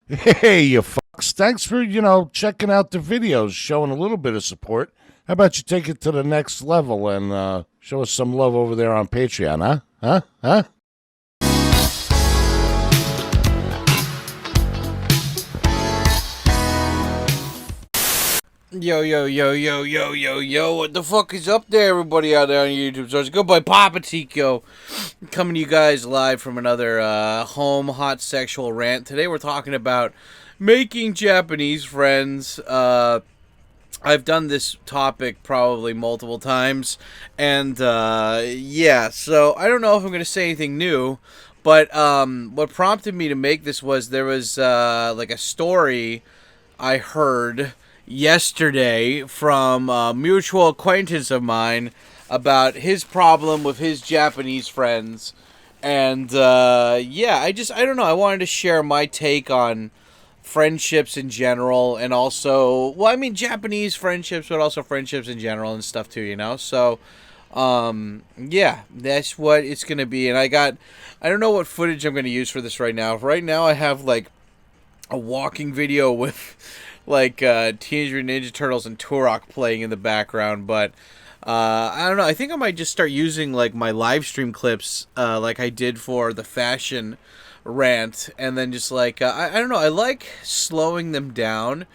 Hey, you fucks. Thanks for, checking out the videos, showing a little bit of support. How about you take it to the next level and show us some love over there on Patreon, huh? Huh? Huh? Yo, yo, yo, yo, yo, yo, yo, what the fuck is up there, everybody out there on YouTube? So it's good boy Papa Tico coming to you guys live from another home hot sexual rant. Today we're talking about making Japanese friends. I've done this topic probably multiple times, and yeah, so I don't know if I'm going to say anything new, but what prompted me to make this was there was like a story I heard yesterday from a mutual acquaintance of mine about his problem with his Japanese friends. And yeah, I don't know. I wanted to share my take on friendships in general, and also, well, I mean, Japanese friendships, but also friendships in general and stuff too, you know? So, yeah, that's what it's going to be. And I don't know what footage I'm going to use for this right now. Right now, I have like a walking video with like Teenage Mutant Ninja Turtles and Turok playing in the background, but I don't know. I think I might just start using like my live stream clips, like I did for the fashion rant, and then just like I don't know. I like slowing them down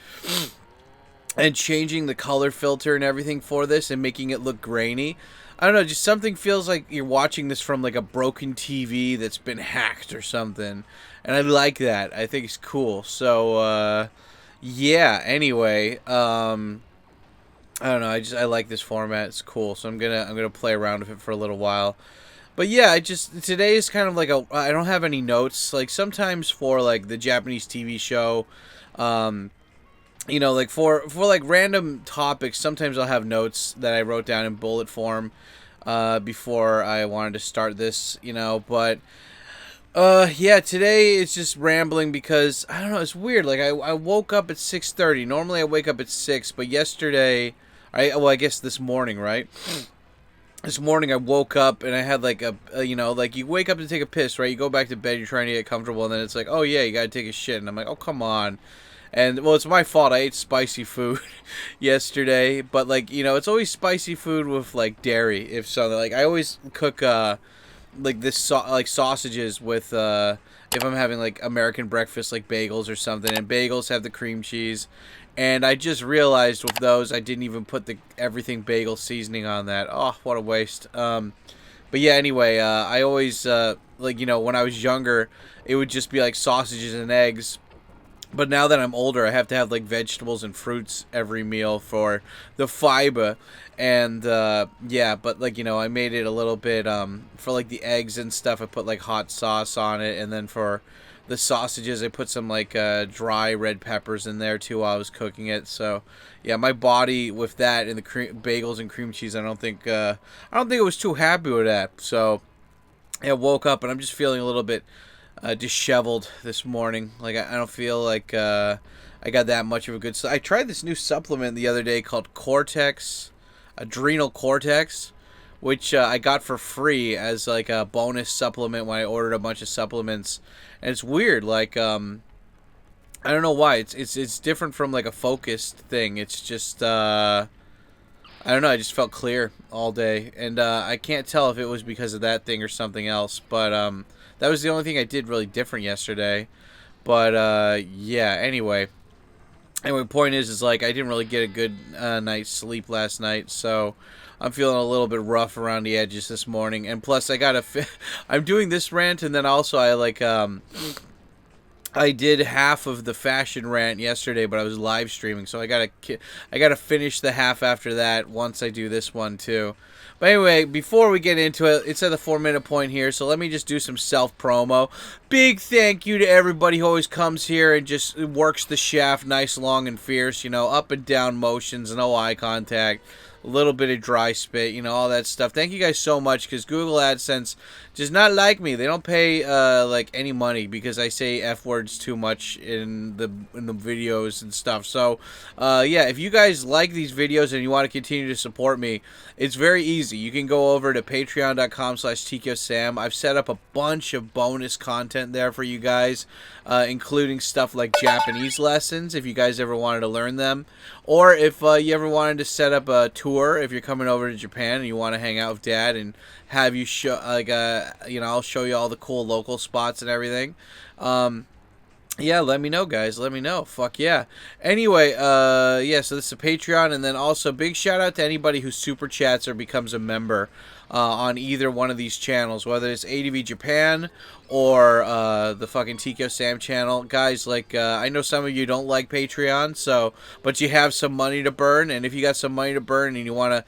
and changing the color filter and everything for this and making it look grainy. I don't know, just something feels like you're watching this from like a broken TV that's been hacked or something. And I like that. I think it's cool. So yeah, anyway, I don't know, I like this format. It's cool. So I'm going to play around with it for a little while. But yeah, today is kind of like I don't have any notes. Like sometimes for like the Japanese TV show, you know, like for like random topics, sometimes I'll have notes that I wrote down in bullet form before I wanted to start this, you know. But yeah, today it's just rambling because I don't know, it's weird. Like I woke up at 6:30. Normally I wake up at 6, but yesterday, I guess this morning, right? This morning I woke up and I had like a you know, like you wake up to take a piss, right? You go back to bed, you're trying to get comfortable, and then it's like, oh yeah, you gotta take a shit, and I'm like, oh come on. And well, it's my fault. I ate spicy food yesterday, but like, you know, it's always spicy food with like dairy. If so, like I always cook like like sausages with if I'm having like American breakfast, like bagels or something, and bagels have the cream cheese. And I just realized with those, I didn't even put the everything bagel seasoning on that. Oh, what a waste. But yeah, anyway, I always like, you know, when I was younger, it would just be like sausages and eggs, but now that I'm older, I have to have like vegetables and fruits every meal for the fiber. And yeah, but like, you know, I made it a little bit for like the eggs and stuff. I put like hot sauce on it, and then for the sausages, I put some like dry red peppers in there too while I was cooking it. So yeah, my body with that and the bagels and cream cheese, I don't think it was too happy with that. So I woke up and I'm just feeling a little bit disheveled this morning. Like I don't feel like I got that much of a good. I tried this new supplement the other day called Cortex, Adrenal Cortex, which I got for free as like a bonus supplement when I ordered a bunch of supplements. And it's weird, like I don't know why it's different from like a focused thing. It's just I don't know. I just felt clear all day, and I can't tell if it was because of that thing or something else. But that was the only thing I did really different yesterday. But yeah. Anyway, point is like I didn't really get a good night's sleep last night, so I'm feeling a little bit rough around the edges this morning. And plus, I'm doing this rant, and then also I did half of the fashion rant yesterday, but I was live streaming, so I gotta finish the half after that once I do this one too. But anyway, before we get into it, it's at the 4-minute point here, so let me just do some self promo. Big thank you to everybody who always comes here and just works the shaft nice, long, and fierce. You know, up and down motions, no eye contact, a little bit of dry spit, you know, all that stuff. Thank you guys so much, because Google AdSense does not like me. They don't pay like any money because I say F words too much in the videos and stuff. So yeah, if you guys like these videos and you want to continue to support me, it's very easy. You can go over to patreon.com/TKOSam. I've set up a bunch of bonus content content there for you guys, including stuff like Japanese lessons if you guys ever wanted to learn them, or if you ever wanted to set up a tour if you're coming over to Japan and you want to hang out with Dad and have you show I'll show you all the cool local spots and everything. Yeah, let me know, guys. Let me know. Fuck yeah. Anyway, yeah, so this is a Patreon, and then also big shout out to anybody who super chats or becomes a member on either one of these channels, whether it's ADVJapan or the fucking Tikyo Sam channel. Guys, like, I know some of you don't like Patreon, but you have some money to burn, and if you got some money to burn and you want to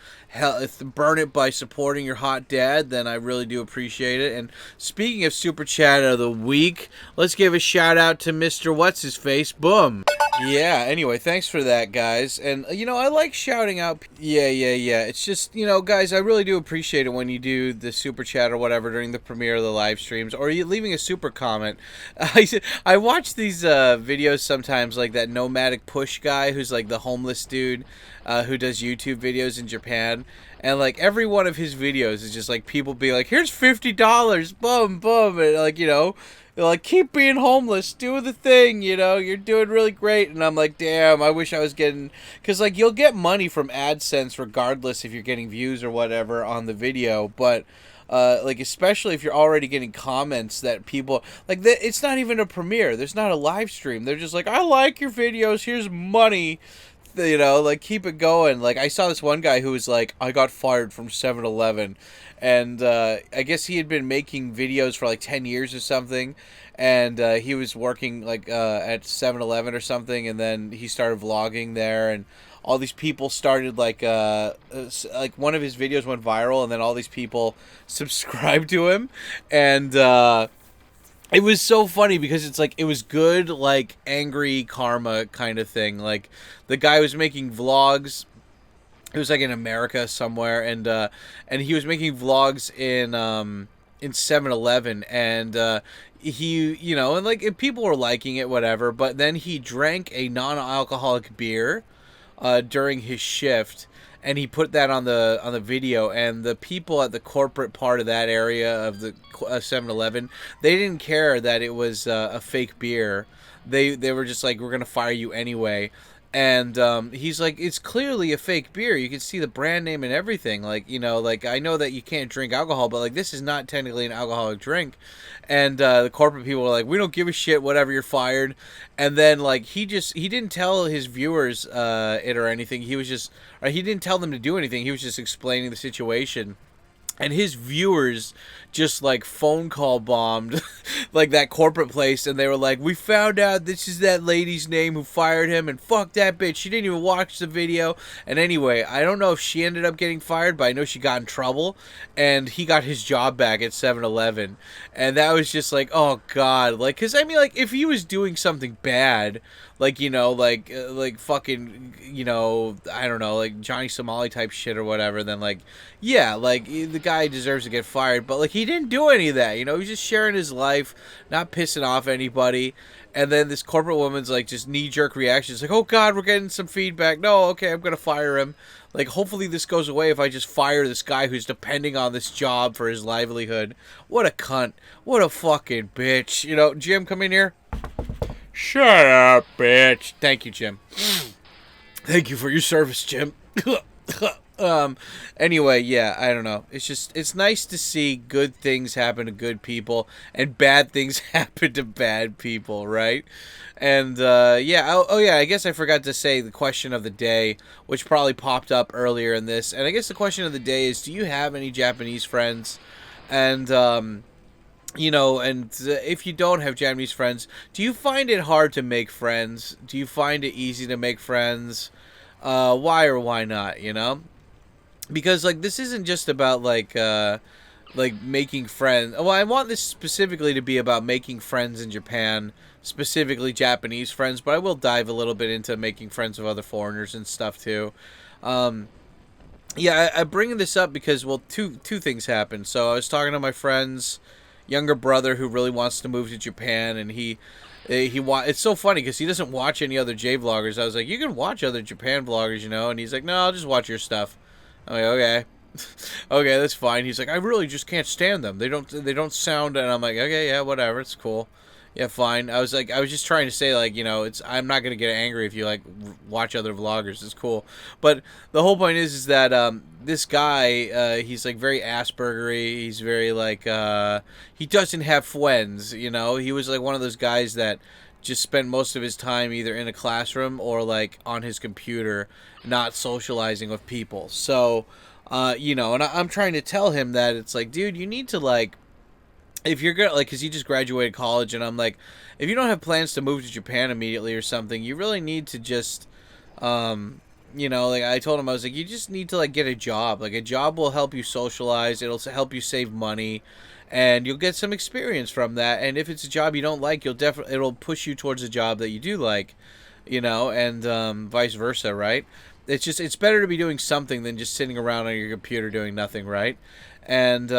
burn it by supporting your hot dad, then I really do appreciate it. And speaking of super chat of the week, let's give a shout out to Mr. What's-His-Face, Boom. Yeah, anyway, thanks for that, guys. And, I like shouting out. Yeah. It's just, guys, I really do appreciate it when you do the super chat or whatever during the premiere of the live streams, or you leaving a super comment. I watch these videos sometimes, like that Nomadic Push guy who's like the homeless dude who does YouTube videos in Japan. And, like, every one of his videos is just, like, people being like, here's $50, boom, boom, and, like, they're like, keep being homeless, do the thing, you're doing really great. And I'm like, damn, I wish I was getting, because, like, you'll get money from AdSense regardless if you're getting views or whatever on the video, but, like, especially if you're already getting comments that people, like, it's not even a premiere, there's not a live stream, they're just like, I like your videos, here's money. Like, keep it going. Like, I saw this one guy who was like, I got fired from 7-Eleven, and I guess he had been making videos for like 10 years or something, and he was working like at 7-Eleven or something, and then he started vlogging there, and all these people started like one of his videos went viral, and then all these people subscribed to him, and it was so funny because it's like, it was good, like, angry karma kind of thing. Like, the guy was making vlogs. It was like in America somewhere, and he was making vlogs in 7-Eleven, and he, and like, people were liking it, whatever. But then he drank a non-alcoholic beer during his shift, and he put that on the video, and the people at the corporate part of that area of the 7-Eleven, they didn't care that it was a fake beer. They were just like, we're gonna fire you anyway. And he's like, it's clearly a fake beer. You can see the brand name and everything. Like, like, I know that you can't drink alcohol, but like, this is not technically an alcoholic drink. And the corporate people were like, we don't give a shit, whatever, you're fired. And then, like, he didn't tell his viewers it or anything. He didn't tell them to do anything. He was just explaining the situation. And his viewers just, like, phone call bombed, like, that corporate place, and they were like, we found out this is that lady's name who fired him, and fuck that bitch, she didn't even watch the video. And anyway, I don't know if she ended up getting fired, but I know she got in trouble, and he got his job back at 7-Eleven. And that was just like, oh god, like, because, I mean, like, if he was doing something bad, like, like fucking, I don't know, like Johnny Somali type shit or whatever, then, like, yeah, like, the guy deserves to get fired, but, like, he didn't do any of that, he's just sharing his life, not pissing off anybody. And then this corporate woman's, like, just knee-jerk reactions, like, oh god, we're getting some feedback, no, okay, I'm gonna fire him. Like, hopefully this goes away if I just fire this guy who's depending on this job for his livelihood. What a cunt. What a fucking bitch. Jim, come in here. Shut up, bitch. Thank you, Jim. Thank you for your service, Jim. Anyway, yeah, I don't know. It's nice to see good things happen to good people and bad things happen to bad people, right? And, yeah, yeah, I guess I forgot to say the question of the day, which probably popped up earlier in this. And I guess the question of the day is, do you have any Japanese friends? And, and if you don't have Japanese friends, do you find it hard to make friends? Do you find it easy to make friends? Why or why not, Because, like, this isn't just about, like, making friends. Well, I want this specifically to be about making friends in Japan, specifically Japanese friends, but I will dive a little bit into making friends with other foreigners and stuff, too. Yeah, I'm bringing this up because, well, two things happened. So I was talking to my friend's younger brother who really wants to move to Japan, and it's so funny because he doesn't watch any other J-vloggers. I was like, you can watch other Japan vloggers, and he's like, no, I'll just watch your stuff. I'm like, okay. Okay, that's fine. He's like, I really just can't stand them. They don't sound. And I'm like, okay, yeah, whatever, it's cool. Yeah, fine. I was just trying to say, like, I'm not gonna get angry if you like watch other vloggers. It's cool, but the whole point is that this guy, he's like very Aspergery. He's very like he doesn't have friends. He was like one of those guys that just spent most of his time either in a classroom or like on his computer, not socializing with people. So, and I'm trying to tell him that it's like, dude, you need to like if you're gonna like, because he just graduated college, and I'm like, if you don't have plans to move to Japan immediately or something, you really need to just, like I told him, I was like, you just need to like get a job. Like a job will help you socialize. It'll help you save money, and you'll get some experience from that. And if it's a job you don't like, it'll push you towards a job that you do like, and vice versa, right? It's better to be doing something than just sitting around on your computer doing nothing, right? And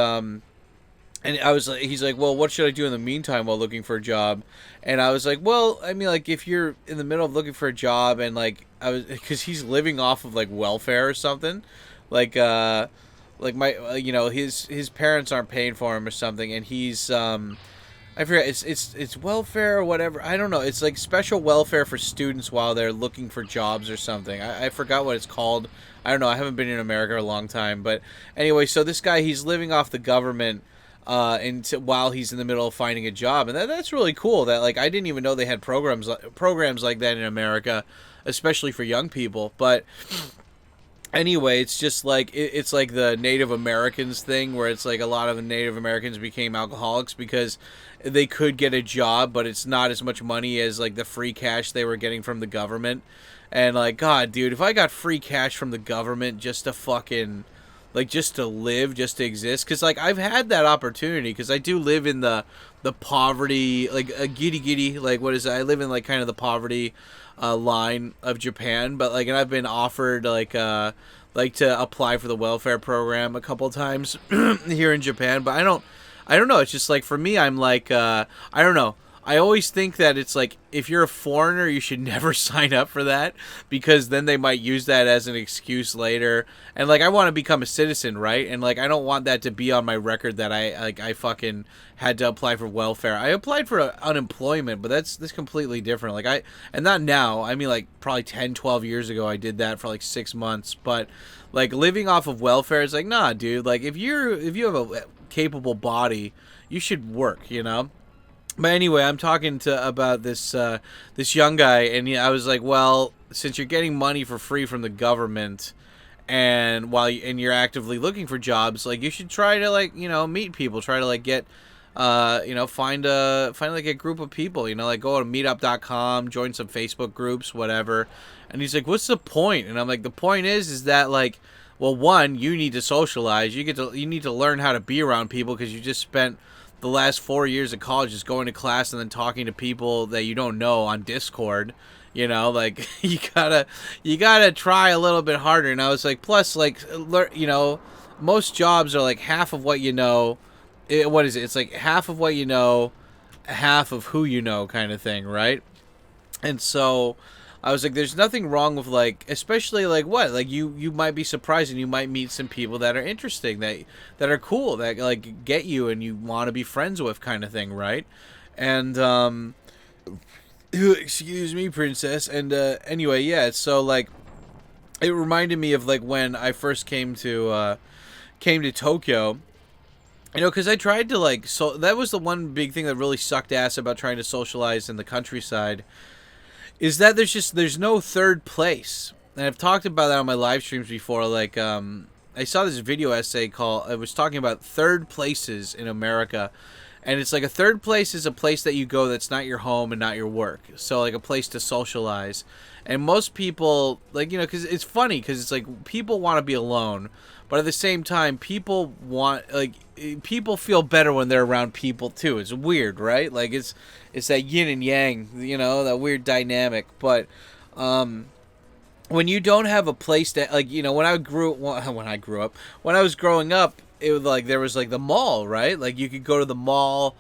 I was like, he's like, well, what should I do in the meantime while looking for a job? And I was like, well, I mean, like, if you're in the middle of looking for a job and, like, because he's living off of, like, welfare or something. Like my, his parents aren't paying for him or something. And he's, I forget, it's welfare or whatever. I don't know. It's, like, special welfare for students while they're looking for jobs or something. I forgot what it's called. I don't know. I haven't been in America a long time. But anyway, so this guy, he's living off the government while he's in the middle of finding a job, and that's really cool. That like I didn't even know they had programs like that in America, especially for young people. But anyway, it's just like it's like the Native Americans thing, where it's like a lot of the Native Americans became alcoholics because they could get a job, but it's not as much money as like the free cash they were getting from the government. And like, God, dude, if I got free cash from the government just to fucking like just to live, just to exist, because like I've had that opportunity, because I do live in the poverty, like a giddy, like what is it? I live in like kind of the poverty line of Japan, but like, and I've been offered like to apply for the welfare program a couple times here in Japan, but I don't know. It's just like for me, I'm like I don't know. I always think that it's like, if you're a foreigner, you should never sign up for that, because then they might use that as an excuse later. And like, I want to become a citizen, right? And like, I don't want that to be on my record that I fucking had to apply for welfare. I applied for unemployment, but that's completely different. Like and not now. I mean, like probably 10, 12 years ago, I did that for like 6 months. But like living off of welfare is like, nah, dude. Like if you have a capable body, you should work, But anyway, I'm talking about this young guy, and I was like, well, since you're getting money for free from the government, and you're actively looking for jobs, like you should try to like meet people, try to like get find like a group of people, like go to meetup.com, join some Facebook groups, whatever. And he's like, what's the point? And I'm like, the point is that like, well, one, you need to socialize, you need to learn how to be around people, because you just spent the last 4 years of college just going to class and then talking to people that you don't know on Discord. Like you gotta try a little bit harder. And I was like, plus like most jobs are like half of what you know. What is it? It's like half of what you know, half of who you know, kind of thing, right? And so I was like, there's nothing wrong with like, especially like what, like you might be surprised and you might meet some people that are interesting, that are cool, that like get you and you want to be friends with, kind of thing, right? And excuse me, princess. And anyway, yeah. So like, it reminded me of like when I first came to Tokyo. Because I tried to like, so that was the one big thing that really sucked ass about trying to socialize in the countryside, is that there's no third place. And I've talked about that on my live streams before. Like, I saw this video essay it was talking about third places in America. And it's like a third place is a place that you go that's not your home and not your work. So like a place to socialize. And most people, like, because it's funny, because it's like people want to be alone. But at the same time, people feel better when they're around people too. It's weird, right? Like it's that yin and yang, that weird dynamic. But when you don't have a place that, like, when I was growing up, it was like there was like the mall, right? Like you could go to the mall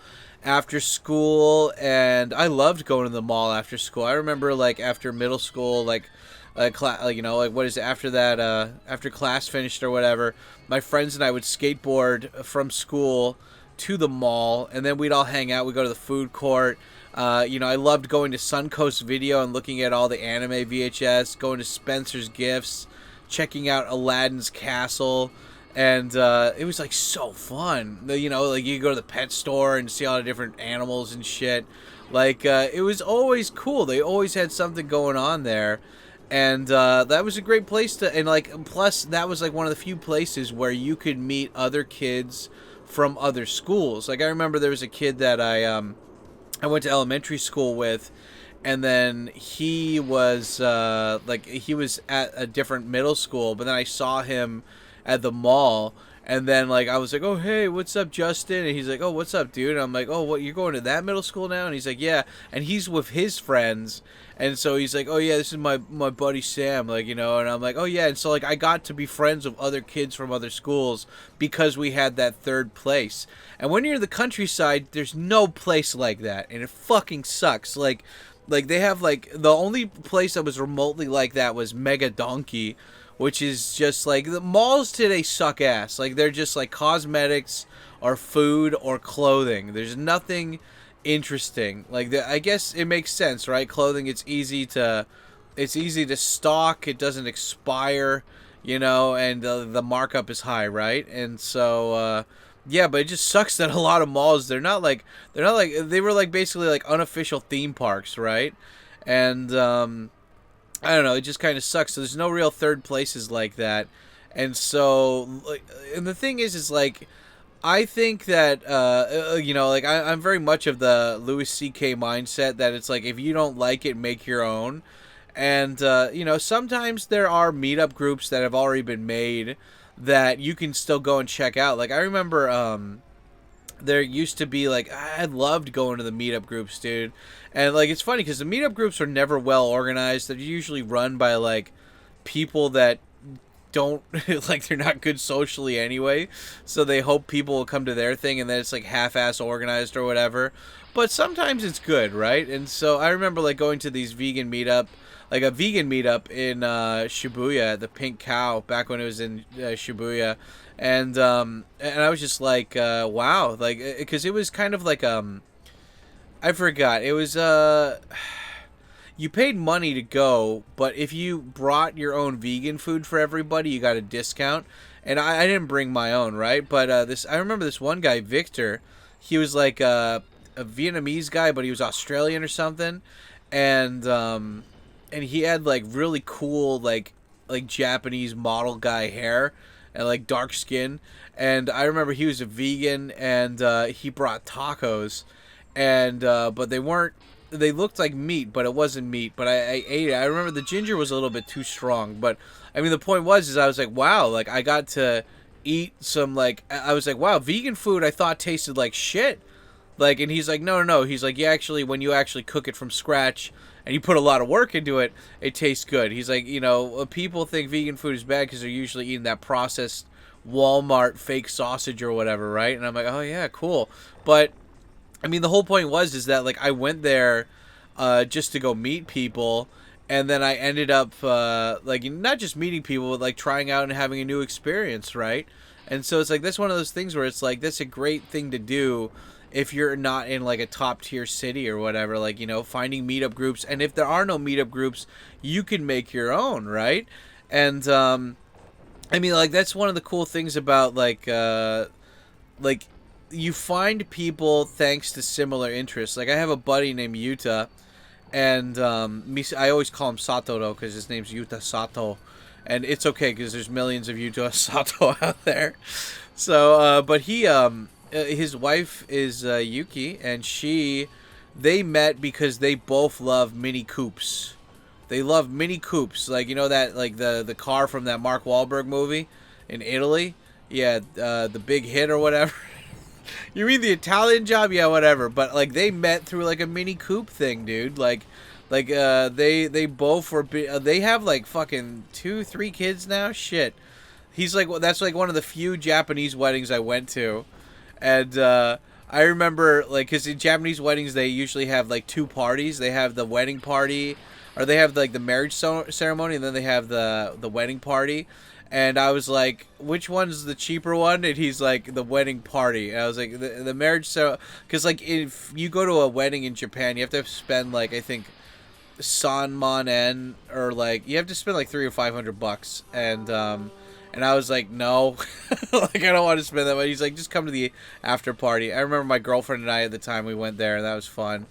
after school, and I loved going to the mall after school. I remember like after middle school, like you know, like what is it, after that, after class finished or whatever, my friends and I would skateboard from school to the mall, and then we'd all hang out. We'd go to the food court. You know, I loved going to Suncoast Video and looking at all the anime VHS, going to Spencer's Gifts, checking out Aladdin's Castle, and it was like so fun. You know, like you go to the pet store and see all the different animals and shit. Like it was always cool. They always had something going on there. And that was a great place to, and like, plus that was like one of the few places where you could meet other kids from other schools. Like I remember there was a kid that I went to elementary school with, and then he was like he was at a different middle school, but then I saw him at the mall, and then like I was like, oh hey, what's up, Justin? And he's like, oh, what's up, dude? And I'm like, oh, what, you're going to that middle school now? And he's like, yeah. And he's with his friends, and so he's like, oh yeah, this is my buddy Sam, like, you know. And I'm like, oh yeah. And so like I got to be friends with other kids from other schools because we had that third place. And when you're in the countryside, there's no place like that, and it fucking sucks. Like they have like the only place that was remotely like that was Mega Donkey, which is just like, the malls today suck ass. Like they're just like cosmetics or food or clothing. There's nothing interesting. Like I guess it makes sense, right? Clothing, it's easy to stock. It doesn't expire, you know, and the markup is high, right? And so yeah, but it just sucks that a lot of malls, they were like basically like unofficial theme parks, right? And I don't know, it just kind of sucks. So there's no real third places like that. And so, like, and the thing is like, I think that, you know, like, I'm very much of the Louis C.K. mindset that it's like, if you don't like it, make your own. And, you know, sometimes there are meetup groups that have already been made that you can still go and check out. Like, I remember, there used to be, like, I loved going to the meetup groups, dude. And, like, it's funny because the meetup groups are never well organized. They're usually run by, like, people that don't, like, they're not good socially anyway. So they hope people will come to their thing, and then it's, like, half-ass organized or whatever. But sometimes it's good, right? And so I remember, like, going to these vegan meetup, like a vegan meetup in Shibuya, the Pink Cow, back when it was in Shibuya. And I was just like, wow, like, because it was kind of like, I forgot, it was, you paid money to go, but if you brought your own vegan food for everybody, you got a discount. And I didn't bring my own, right? But I remember this one guy, Victor, he was like a Vietnamese guy, but he was Australian or something. And he had like really cool, like Japanese model guy hair, and like dark skin. And I remember he was a vegan, and he brought tacos, and but they looked like meat, but it wasn't meat. But I ate it. I remember the ginger was a little bit too strong, but I mean, the point was I was like, wow, like I got to eat some, like, I was like, wow, vegan food I thought tasted like shit. Like, and he's like, no. He's like, yeah, actually, when you actually cook it from scratch and you put a lot of work into it, it tastes good. He's like, you know, people think vegan food is bad because they're usually eating that processed Walmart fake sausage or whatever, right? And I'm like, oh yeah, cool. But I mean, the whole point is that, like, I went there just to go meet people, and then I ended up like, not just meeting people, but like trying out and having a new experience, right? And so it's like, that's one of those things where it's like, that's a great thing to do if you're not in like a top tier city or whatever, like, you know, finding meetup groups. And if there are no meetup groups, you can make your own, right? And I mean, like, that's one of the cool things about like you find people thanks to similar interests. Like, I have a buddy named Yuta, and I always call him Sato though, because his name's Yuta Sato, and it's okay because there's millions of Yuta Sato out there. So but he his wife is Yuki, and they met because they both love Mini Coopes. They love Mini Coopes, like, you know, that, like, the car from that Mark Wahlberg movie in Italy. Yeah, the Big Hit or whatever. You mean the Italian Job? Yeah, whatever. But like, they met through like a Mini Coupe thing, dude. Like they both were. They have like fucking 2-3 kids now. Shit. He's like, well, that's like one of the few Japanese weddings I went to, and I remember, like, because in Japanese weddings, they usually have, like, two parties. They have the wedding party, or they have, like, the marriage ceremony, and then they have the wedding party. And I was like, which one's the cheaper one? And he's like, the wedding party. And I was like, the marriage, so, because, like, if you go to a wedding in Japan, you have to spend, like, I think, sanman-en, or, like, you have to spend, like, $300 or $500. And I was like, no, like, I don't want to spend that money. He's like, just come to the after party. I remember my girlfriend and I at the time, we went there, and that was fun.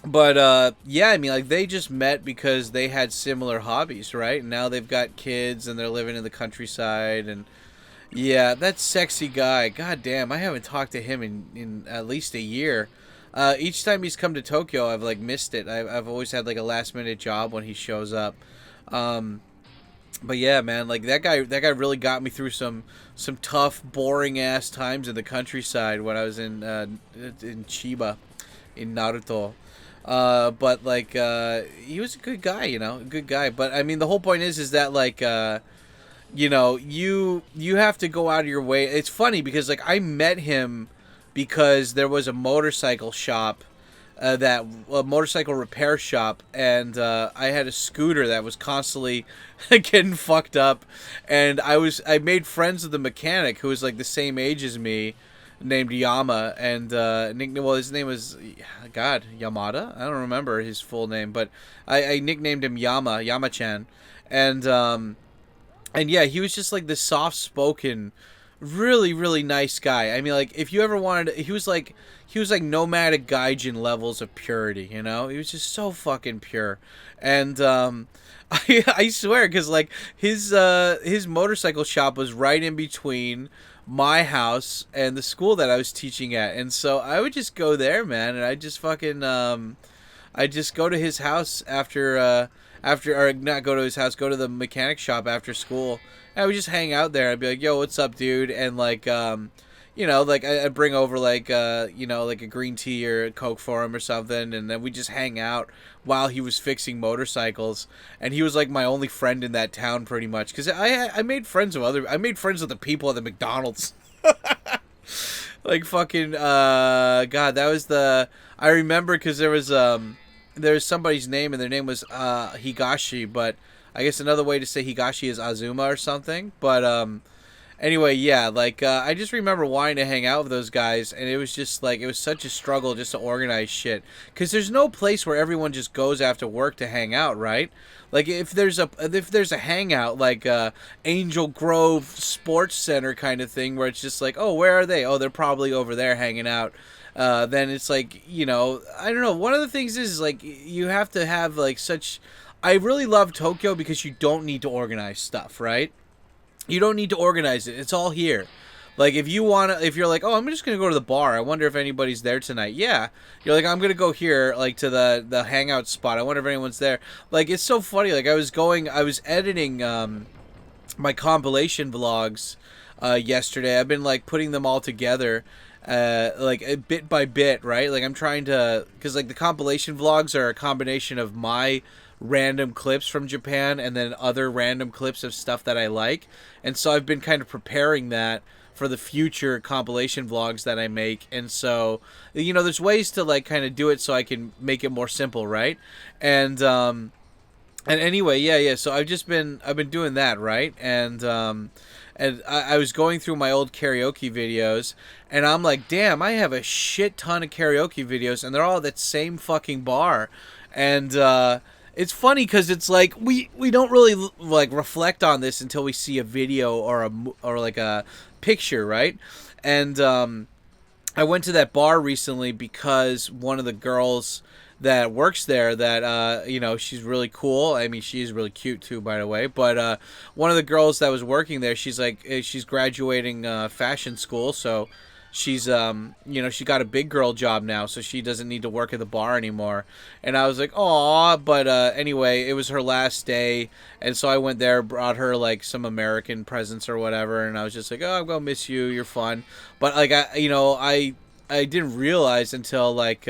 But yeah, I mean, like, they just met because they had similar hobbies, right? And now they've got kids, and they're living in the countryside, and yeah, that sexy guy, god damn, I haven't talked to him in at least a year. Each time he's come to Tokyo, I've, like, missed it. I've always had, like, a last-minute job when he shows up. But yeah, man, like, that guy really got me through some tough, boring ass times in the countryside when I was in Chiba, in Naruto. But like, he was a good guy, you know, a good guy. But I mean, the whole point is that, like, you know, you have to go out of your way. It's funny because, like, I met him because there was a motorcycle shop. That motorcycle repair shop, and I had a scooter that was constantly getting fucked up, and I made friends with the mechanic who was, like, the same age as me, named Yama, and his name was, God, Yamada? I don't remember his full name, but I nicknamed him Yama-chan, and yeah, he was just, like, this soft-spoken, really, really nice guy. I mean, like, if you ever wanted, he was like nomadic gaijin levels of purity, you know? He was just so fucking pure. And I swear, because, like, his motorcycle shop was right in between my house and the school that I was teaching at, and so I would just go there, man, and I just fucking I just go to his house or not go to his house, go to the mechanic shop after school. And I would just hang out there. I'd be like, yo, what's up, dude? And, like, you know, like, I'd bring over, like, you know, like a green tea or a Coke for him or something. And then we'd just hang out while he was fixing motorcycles. And he was, like, my only friend in that town, pretty much. Because I made friends with the people at the McDonald's. Like, fucking, God, that was I remember because there was somebody's name, and their name was Higashi, but I guess another way to say Higashi is Azuma or something. But anyway, yeah, like, I just remember wanting to hang out with those guys, and it was just, like, it was such a struggle just to organize shit, because there's no place where everyone just goes after work to hang out, right? Like, if there's a hangout, like, Angel Grove Sports Center kind of thing, where it's just like, oh, where are they? Oh, they're probably over there hanging out. Then it's like, you know, I don't know. One of the things is, like, you have to have, like, I really love Tokyo because you don't need to organize stuff, right? You don't need to organize it. It's all here. Like, if you're like, oh, I'm just going to go to the bar. I wonder if anybody's there tonight. Yeah. You're like, I'm going to go here, like, to the hangout spot. I wonder if anyone's there. Like, it's so funny. Like, I was editing my compilation vlogs yesterday. I've been, like, putting them all together, like, bit by bit, right? Like, I'm trying to, because, like, the compilation vlogs are a combination of my random clips from Japan and then other random clips of stuff that I like. And so I've been kind of preparing that for the future compilation vlogs that I make. And so, you know, there's ways to, like, kind of do it so I can make it more simple, right? And anyway, yeah. So I've been doing that, right? And I was going through my old karaoke videos, and I'm like, damn, I have a shit ton of karaoke videos, and they're all at that same fucking bar. And it's funny because it's like we don't really, like, reflect on this until we see a video or like a picture, right? And I went to that bar recently because one of the girls that works there, that you know, she's really cool. I mean, she's really cute too, by the way. But one of the girls that was working there, she's graduating fashion school, so she's you know, she got a big girl job now, so she doesn't need to work at the bar anymore. And I was like, aw. But anyway, it was her last day, and so I went there, brought her, like, some American presents or whatever, and I was just like, oh, I'm gonna miss you, you're fun. But, like, I didn't realize until, like,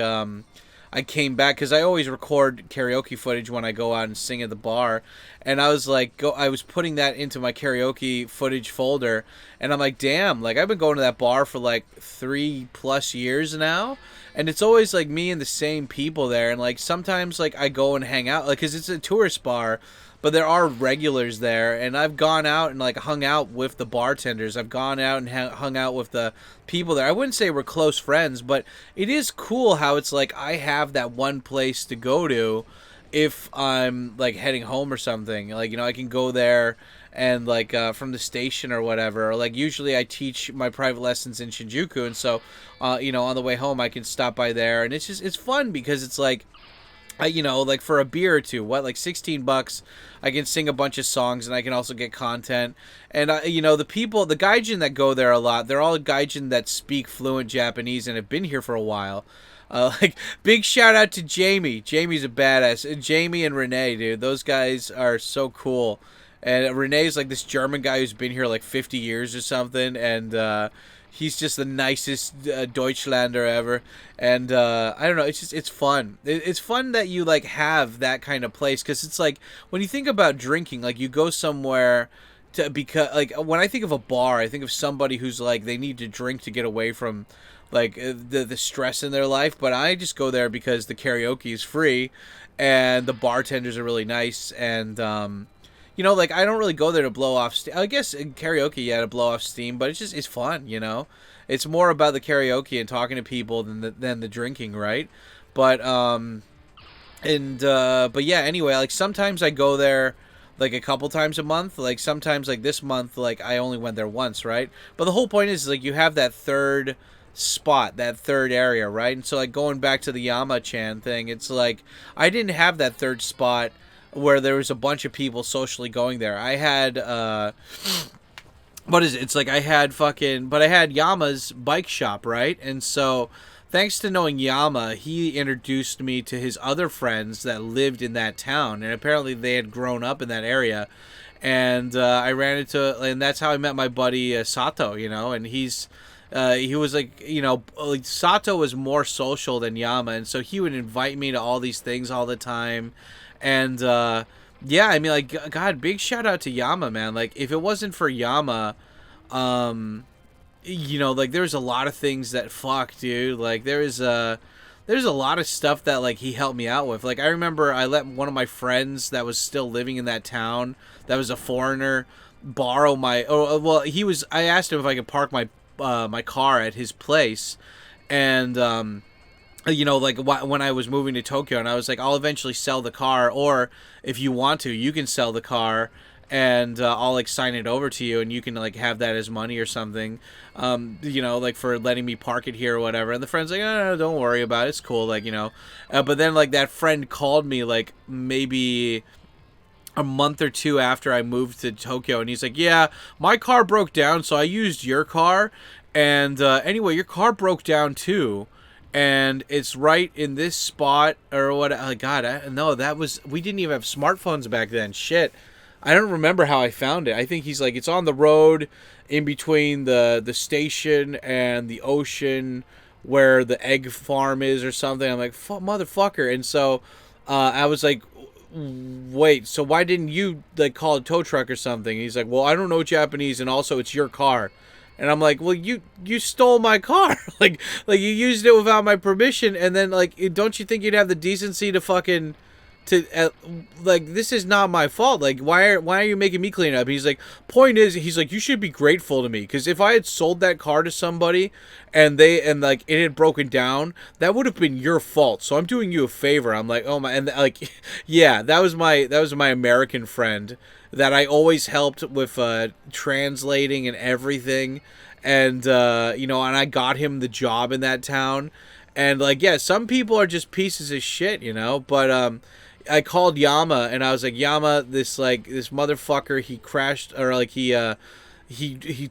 I came back because I always record karaoke footage when I go out and sing at the bar, and I was like, I was putting that into my karaoke footage folder, and I'm like, damn, like I've been going to that bar for like 3+ years now, and it's always like me and the same people there, and like sometimes like I go and hang out, like because it's a tourist bar. But there are regulars there, and I've gone out and like hung out with the bartenders. I've gone out and hung out with the people there. I wouldn't say we're close friends, but it is cool how it's like I have that one place to go to if I'm like heading home or something. Like, you know, I can go there and like from the station or whatever. Or like usually I teach my private lessons in Shinjuku, and so you know, on the way home I can stop by there, and it's fun because it's like, you know, like for a beer or two, like $16, I can sing a bunch of songs, and I can also get content. And you know, the gaijin that go there a lot, they're all gaijin that speak fluent Japanese and have been here for a while. Like, big shout out to Jamie. Jamie's a badass. Jamie and Renee, dude, those guys are so cool. And Renee's like this German guy who's been here like 50 years or something, and he's just the nicest Deutschlander ever. And I don't know, it's fun. It's fun that you like have that kind of place, because it's like when you think about drinking, like you go somewhere because like when I think of a bar, I think of somebody who's like they need to drink to get away from like the stress in their life. But I just go there because the karaoke is free, and the bartenders are really nice, and you know, like I don't really go there to blow off steam. I guess in karaoke, yeah, to blow off steam, but it's fun, you know. It's more about the karaoke and talking to people than the drinking, right? But but yeah, anyway, like sometimes I go there like a couple times a month. Like sometimes like this month, like I only went there once, right? But the whole point is like you have that third spot, that third area, right? And so like going back to the Yama-chan thing, it's like I didn't have that third spot where there was a bunch of people socially going there. I had what is it? It's like I had Yama's bike shop, right? And so thanks to knowing Yama, he introduced me to his other friends that lived in that town, and apparently they had grown up in that area. And I ran into, and that's how I met my buddy Sato, you know, and he was like, you know, like Sato was more social than Yama, and so he would invite me to all these things all the time. And yeah, I mean, like, God, big shout out to Yama, man. Like, if it wasn't for Yama, you know, like, there's a lot of things that fuck, dude. Like, there's a lot of stuff that like he helped me out with. Like, I remember I let one of my friends that was still living in that town, that was a foreigner, borrow my. Oh, well, I asked him if I could park my my car at his place, and you know, like when I was moving to Tokyo, and I was like, I'll eventually sell the car, or if you want to, you can sell the car, and I'll like sign it over to you, and you can like have that as money or something, you know, like for letting me park it here or whatever. And the friend's like, no, don't worry about it, it's cool, like, you know. But then like that friend called me like maybe a month or two after I moved to Tokyo, and he's like, yeah, my car broke down, so I used your car, and anyway, your car broke down too. And it's right in this spot or what? Oh God, we didn't even have smartphones back then. Shit, I don't remember how I found it. I think he's like, it's on the road in between the station and the ocean where the egg farm is or something. I'm like, motherfucker. And so I was like, wait, so why didn't you like call a tow truck or something? And he's like, well, I don't know Japanese, and also it's your car. And I'm like, well, you stole my car. like you used it without my permission. And then, like, don't you think you'd have the decency to fucking, like, this is not my fault. Like, why are you making me clean up? And he's like, point is, he's like, you should be grateful to me. Because if I had sold that car to somebody and like, it had broken down, that would have been your fault. So I'm doing you a favor. I'm like, oh my, and like, yeah, that was my American friend that I always helped with translating and everything, and you know, and I got him the job in that town, and like, yeah, some people are just pieces of shit, you know, but I called Yama, and I was like, Yama, this motherfucker, he crashed, or like he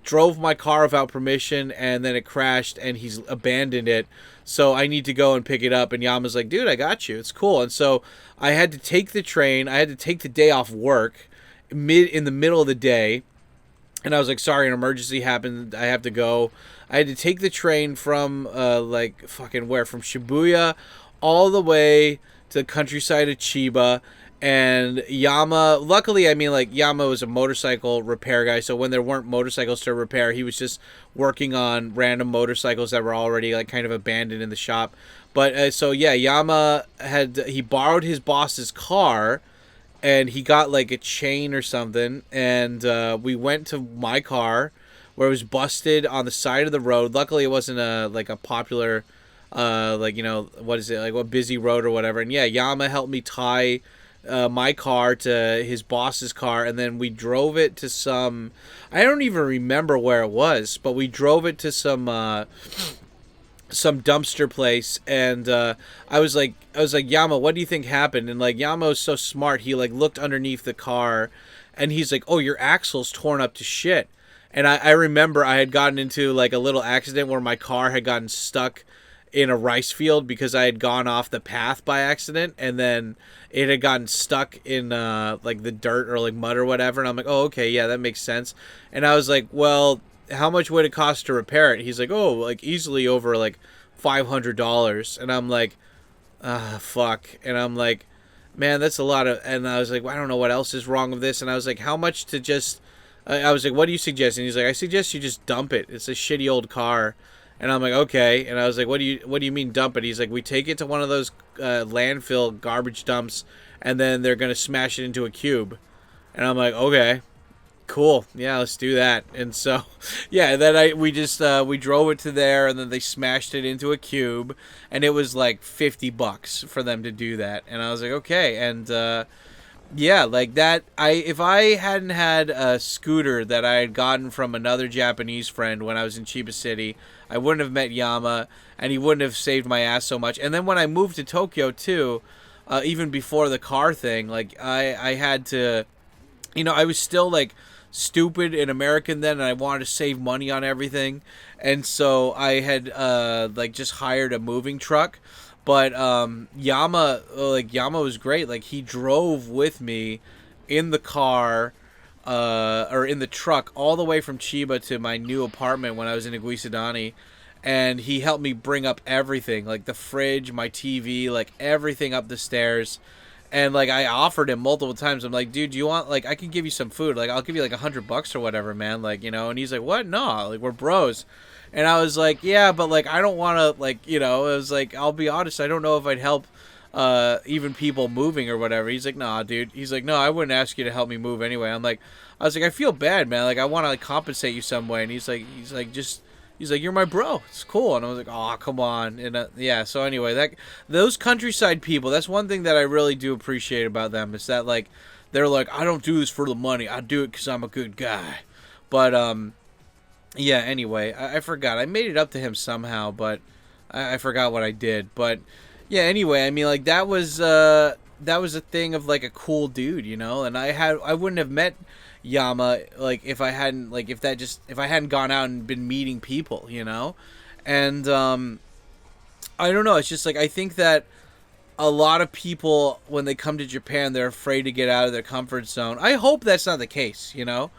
drove my car without permission, and then it crashed, and he's abandoned it, so I need to go and pick it up. And Yama's like, dude, I got you, it's cool. And so I had to take the train, I had to take the day off work in the middle of the day, and I was like, sorry, an emergency happened, I have to go. I had to take the train from like fucking where, from Shibuya all the way to the countryside of Chiba. And Yama, luckily, I mean, like, Yama was a motorcycle repair guy, so when there weren't motorcycles to repair, he was just working on random motorcycles that were already, like, kind of abandoned in the shop. But, so, yeah, Yama he borrowed his boss's car, and he got, like, a chain or something, and we went to my car, where it was busted on the side of the road. Luckily, it wasn't a popular, like, you know, what is it, like, a busy road or whatever. And, yeah, Yama helped me tie my car to his boss's car, and then we drove it to some, I don't even remember where it was, but we drove it to some dumpster place. And I was like, Yama, what do you think happened? And, like, Yama was so smart, he, like, looked underneath the car, and he's like, oh, your axle's torn up to shit. And I remember I had gotten into, like, a little accident where my car had gotten stuck in a rice field because I had gone off the path by accident, and then it had gotten stuck in like the dirt or like mud or whatever. And I'm like, oh, okay, yeah, that makes sense. And I was like, well, how much would it cost to repair it? He's like, oh, like easily over like $500. And I'm like, fuck. And I'm like, man, that's a lot of. And I was like, well, I don't know what else is wrong with this. And I was like, how much to just. I was like, what do you suggest? And he's like, I suggest you just dump it. It's a shitty old car. And I'm like, okay. And I was like, what do you mean dump it? He's like, we take it to one of those landfill garbage dumps, and then they're gonna smash it into a cube. And I'm like, okay, cool, yeah, let's do that. And so, yeah, then we drove it to there, and then they smashed it into a cube, and it was like $50 for them to do that. And I was like, okay. And yeah, like that. If I hadn't had a scooter that I had gotten from another Japanese friend when I was in Chiba City, I wouldn't have met Yama, and he wouldn't have saved my ass so much. And then when I moved to Tokyo too, even before the car thing, like I had to, you know, I was still like stupid and American then, and I wanted to save money on everything, and so I had like just hired a moving truck. But Yama was great. Like, he drove with me in the car, or in the truck, all the way from Chiba to my new apartment when I was in Iguisadani, and he helped me bring up everything, like the fridge, my TV, like everything up the stairs. And like I offered him multiple times. I'm like, dude, do you want, like, I can give you some food. Like, I'll give you like $100 or whatever, man. Like, you know. And he's like, what? No, like, we're bros. And I was like, yeah, but like I don't want to, like, you know. I was like, I'll be honest, I don't know if I'd help even people moving or whatever. He's like, nah, dude. He's like, no, I wouldn't ask you to help me move anyway. I was like, I feel bad, man. Like, I want to like compensate you some way. And he's like, you're my bro. It's cool. And I was like, oh, come on. And yeah. So anyway, those countryside people, that's one thing that I really do appreciate about them, is that like they're like, I don't do this for the money. I do it because I'm a good guy. But yeah. Anyway, I forgot. I made it up to him somehow, but I forgot what I did. But yeah. Anyway, I mean, like that was a thing of like a cool dude, you know. And I wouldn't have met Yama like if I hadn't gone out and been meeting people, you know. And I don't know, it's just like I think that a lot of people, when they come to Japan, they're afraid to get out of their comfort zone. I hope that's not the case, you know.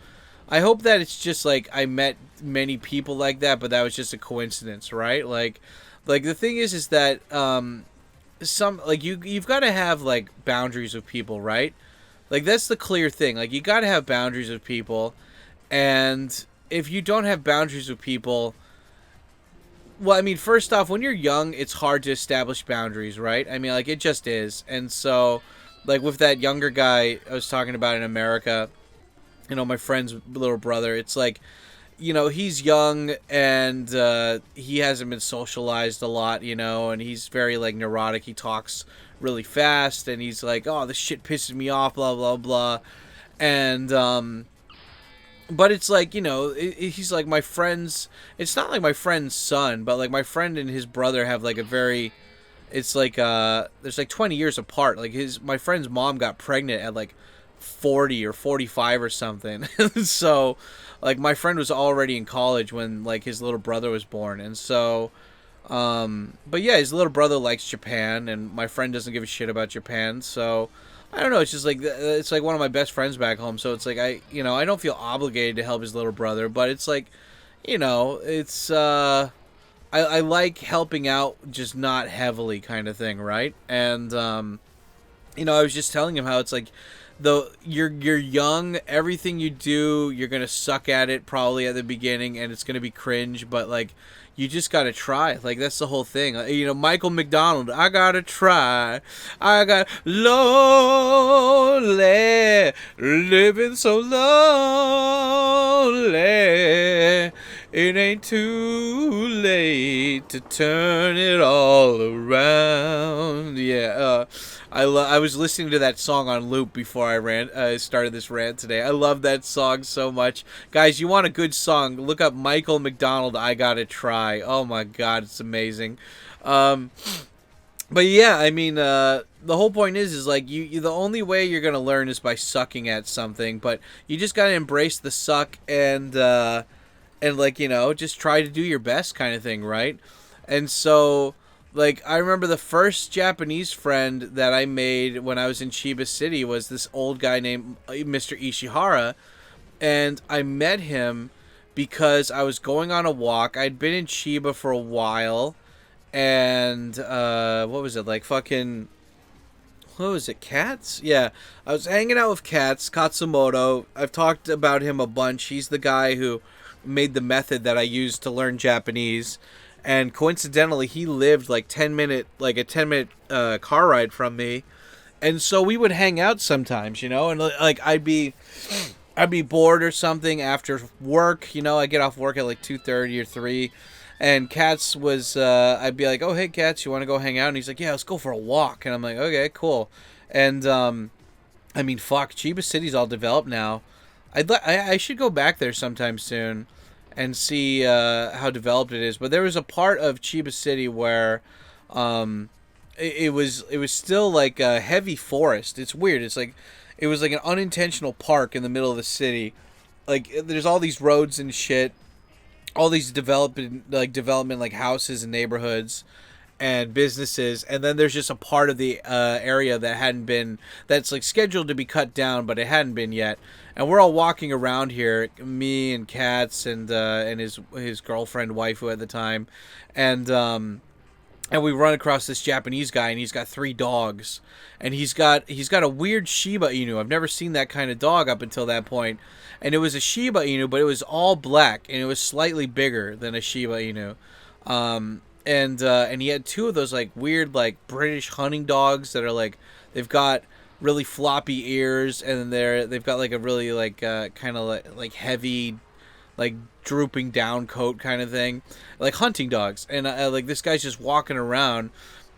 I hope that it's just like I met many people like that, but that was just a coincidence, right? Like the thing is that some, like, you've got to have like boundaries with people, right? Like, that's the clear thing. Like, you got to have boundaries with people. And if you don't have boundaries with people, well, I mean, first off, when you're young, it's hard to establish boundaries, right? I mean, like, it just is. And so, like, with that younger guy I was talking about in America, you know, my friend's little brother, it's like, you know, he's young and he hasn't been socialized a lot, you know, and he's very, like, neurotic. He talks really fast, and he's like, oh, this shit pisses me off, blah, blah, blah. And, but it's like, you know, he's like my friend's, it's not like my friend's son, but like my friend and his brother have like a very, it's like, there's like 20 years apart. Like my friend's mom got pregnant at like 40 or 45 or something. So like my friend was already in college when like his little brother was born. And so, but yeah, his little brother likes Japan, and my friend doesn't give a shit about Japan. So I don't know. It's just like, it's like one of my best friends back home. So it's like I don't feel obligated to help his little brother, but it's like, you know, it's I like helping out, just not heavily, kind of thing, right? And you know, I was just telling him how it's like, though you're young, everything you do, you're gonna suck at it probably at the beginning, and it's gonna be cringe, but like, you just gotta try. Like, that's the whole thing. You know, Michael McDonald, I gotta try. I got lonely, living so lonely. It ain't too late to turn it all around. Yeah, I was listening to that song on loop before I started this rant today. I love that song so much. Guys, you want a good song, look up Michael McDonald, I Gotta Try. Oh my god, it's amazing. But yeah, I mean, the whole point is like, you the only way you're gonna learn is by sucking at something, but you just gotta embrace the suck and like, you know, just try to do your best, kind of thing, right? And so, like, I remember the first Japanese friend that I made when I was in Chiba City was this old guy named Mr. Ishihara, and I met him because I was going on a walk. I'd been in Chiba for a while, and what was it, like fucking, what was it, Cats? Yeah, I was hanging out with Cats, Katsumoto. I've talked about him a bunch. He's the guy who made the method that I used to learn Japanese, and coincidentally he lived like a 10-minute car ride from me, and so we would hang out sometimes, you know, and like I'd be bored or something after work, you know. I get off work at like 2:30 or 3, and Katz was I'd be like, oh hey Katz, you want to go hang out? And he's like, yeah, let's go for a walk. And I'm like, okay, cool. And I mean, fuck, Chiba City's all developed now. I should go back there sometime soon and see how developed it is. But there was a part of Chiba City where it was still like a heavy forest. It's weird. It's like, it was like an unintentional park in the middle of the city. Like, there's all these roads and shit, all these development like houses and neighborhoods and businesses, and then there's just a part of the area that's like scheduled to be cut down, but it hadn't been yet. And we're all walking around here, me and Katz and his girlfriend, waifu at the time, and we run across this Japanese guy, and he's got 3 dogs, and he's got a weird Shiba Inu. I've never seen that kind of dog up until that point, and it was a Shiba Inu, but it was all black, and it was slightly bigger than a Shiba Inu. And he had 2 of those like weird like British hunting dogs that are like, they've got really floppy ears, and they've got like a really like kind of like heavy, like drooping down coat kind of thing, like hunting dogs. And like, this guy's just walking around,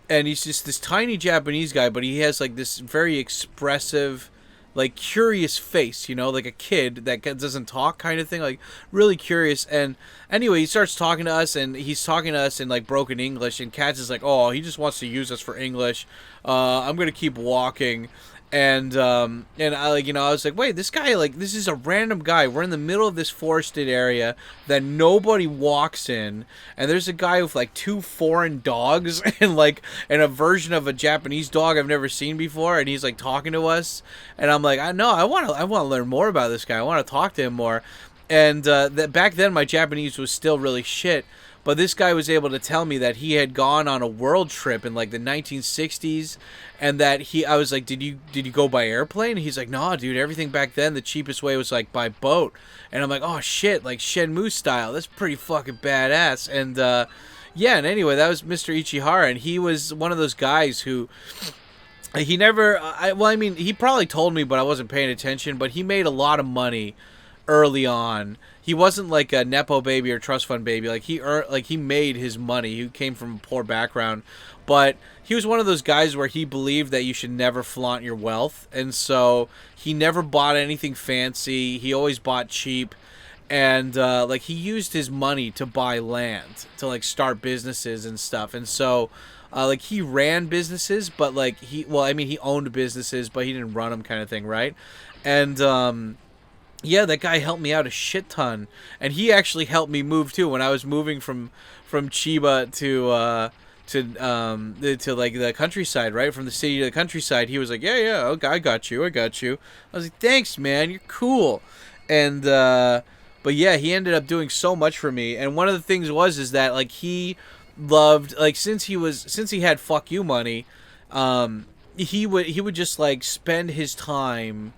and he's just this tiny Japanese guy, but he has like this very expressive, like curious face, you know, like a kid that doesn't talk kind of thing, like really curious. And anyway, he starts talking to us, and he's talking to us in like broken English, and Katz is like, oh, he just wants to use us for English. I'm gonna keep walking. And I, like, you know, I was like, wait, this guy, like, this is a random guy. We're in the middle of this forested area that nobody walks in, and there's a guy with like 2 foreign dogs and a version of a Japanese dog I've never seen before, and he's like talking to us, and I'm like, I want to learn more about this guy. I want to talk to him more. And back then my Japanese was still really shit. But this guy was able to tell me that he had gone on a world trip in like the 1960s, and that I was like, did you go by airplane? And he's like, no, dude, everything back then, the cheapest way was like by boat. And I'm like, oh shit, like Shenmue style. That's pretty fucking badass. And yeah, and anyway, that was Mr. Ichihara, and he was one of those guys who, he never, he probably told me, but I wasn't paying attention, but he made a lot of money early on. He wasn't like a Nepo baby or trust fund baby. Like, he made his money. He came from a poor background, but he was one of those guys where he believed that you should never flaunt your wealth, and so he never bought anything fancy. He always bought cheap, and like, he used his money to buy land, to like start businesses and stuff. And so like, he ran businesses, but like, he owned businesses, but he didn't run them, kind of thing, right? And yeah, that guy helped me out a shit ton, and he actually helped me move too when I was moving from Chiba to like the countryside, right? From the city to the countryside. He was like, okay, I got you. I was like, thanks, man, you're cool. And But yeah, he ended up doing so much for me. And one of the things is that like he loved, like, since he had fuck you money, he would just like spend his time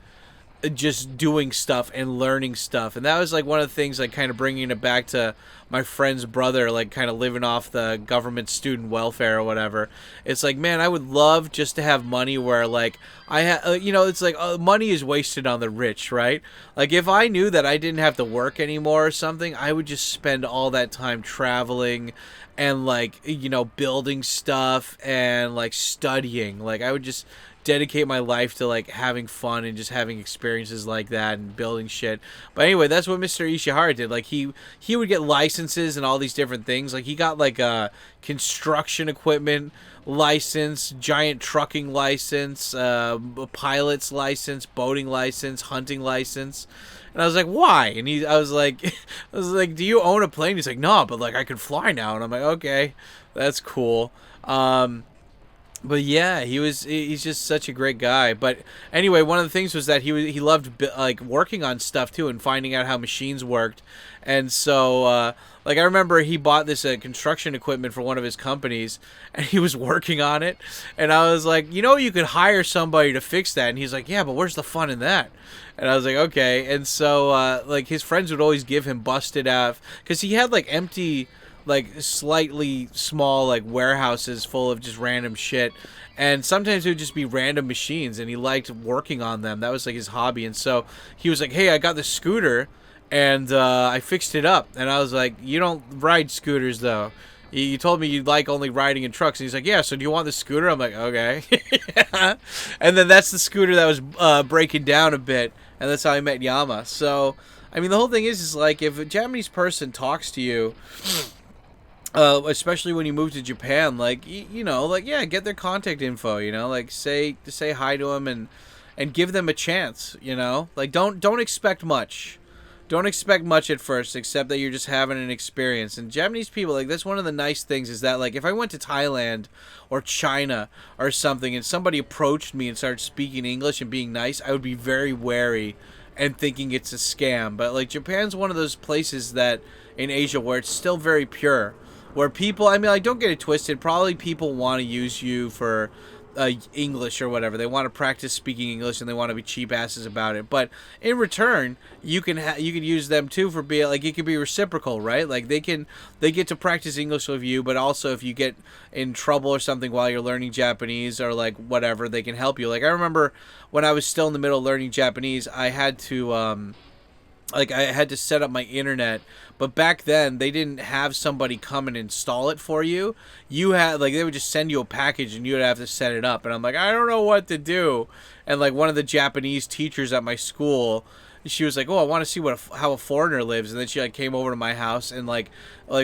just doing stuff and learning stuff. And that was like one of the things, like kind of bringing it back to my friend's brother, like kind of living off the government student welfare or whatever. It's like, man, I would love just to have money where like it's like money is wasted on the rich, right? Like if I knew that I didn't have to work anymore or something, I would just spend all that time traveling and like, building stuff and like studying. Like I would just dedicate my life to like having fun and just having experiences like that and building shit. But anyway, that's what Mr. Ishihara did. Like he would get licenses and all these different things. Like he got like a construction equipment license, giant trucking license, pilot's license, boating license, hunting license. And I was like, why? And I was like, do you own a plane? He's like, no, but like I can fly now. And I'm like, okay, that's cool. But yeah, he's just such a great guy. But anyway, one of the things was that he loved like working on stuff too and finding out how machines worked. And so like I remember he bought this construction equipment for one of his companies and he was working on it. And I was like, you could hire somebody to fix that. And he's like, yeah, but where's the fun in that? And I was like, okay. And so like his friends would always give him busted out because he had like empty, like slightly small like warehouses full of just random shit, and sometimes it would just be random machines and he liked working on them. That was like his hobby. And so he was like, hey, I got this scooter and I fixed it up. And I was like, you don't ride scooters though, you told me you like only riding in trucks. And he's like, yeah, so do you want the scooter? I'm like, okay. And then that's the scooter that was breaking down a bit, and that's how I met Yama. So I mean the whole thing is like if a Japanese person talks to you, especially when you move to Japan, like like yeah, get their contact info. Like say hi to them and give them a chance. Like don't expect much. Don't expect much at first, except that you're just having an experience. And Japanese people, like that's one of the nice things is that like if I went to Thailand or China or something and somebody approached me and started speaking English and being nice, I would be very wary and thinking it's a scam. But like Japan's one of those places that in Asia where it's still very pure. Where people, I mean, like, don't get it twisted. Probably people want to use you for English or whatever. They want to practice speaking English and they want to be cheap asses about it. But in return, you can use them too for being like it could be reciprocal, right? Like they get to practice English with you, but also if you get in trouble or something while you're learning Japanese or like whatever, they can help you. Like I remember when I was still in the middle of learning Japanese, I had to set up my internet, but back then they didn't have somebody come and install it for you. You had like they would just send you a package and you would have to set it up. And I'm like, I don't know what to do. And like one of the Japanese teachers at my school, she was like, oh, I want to see how a foreigner lives. And then she like came over to my house and like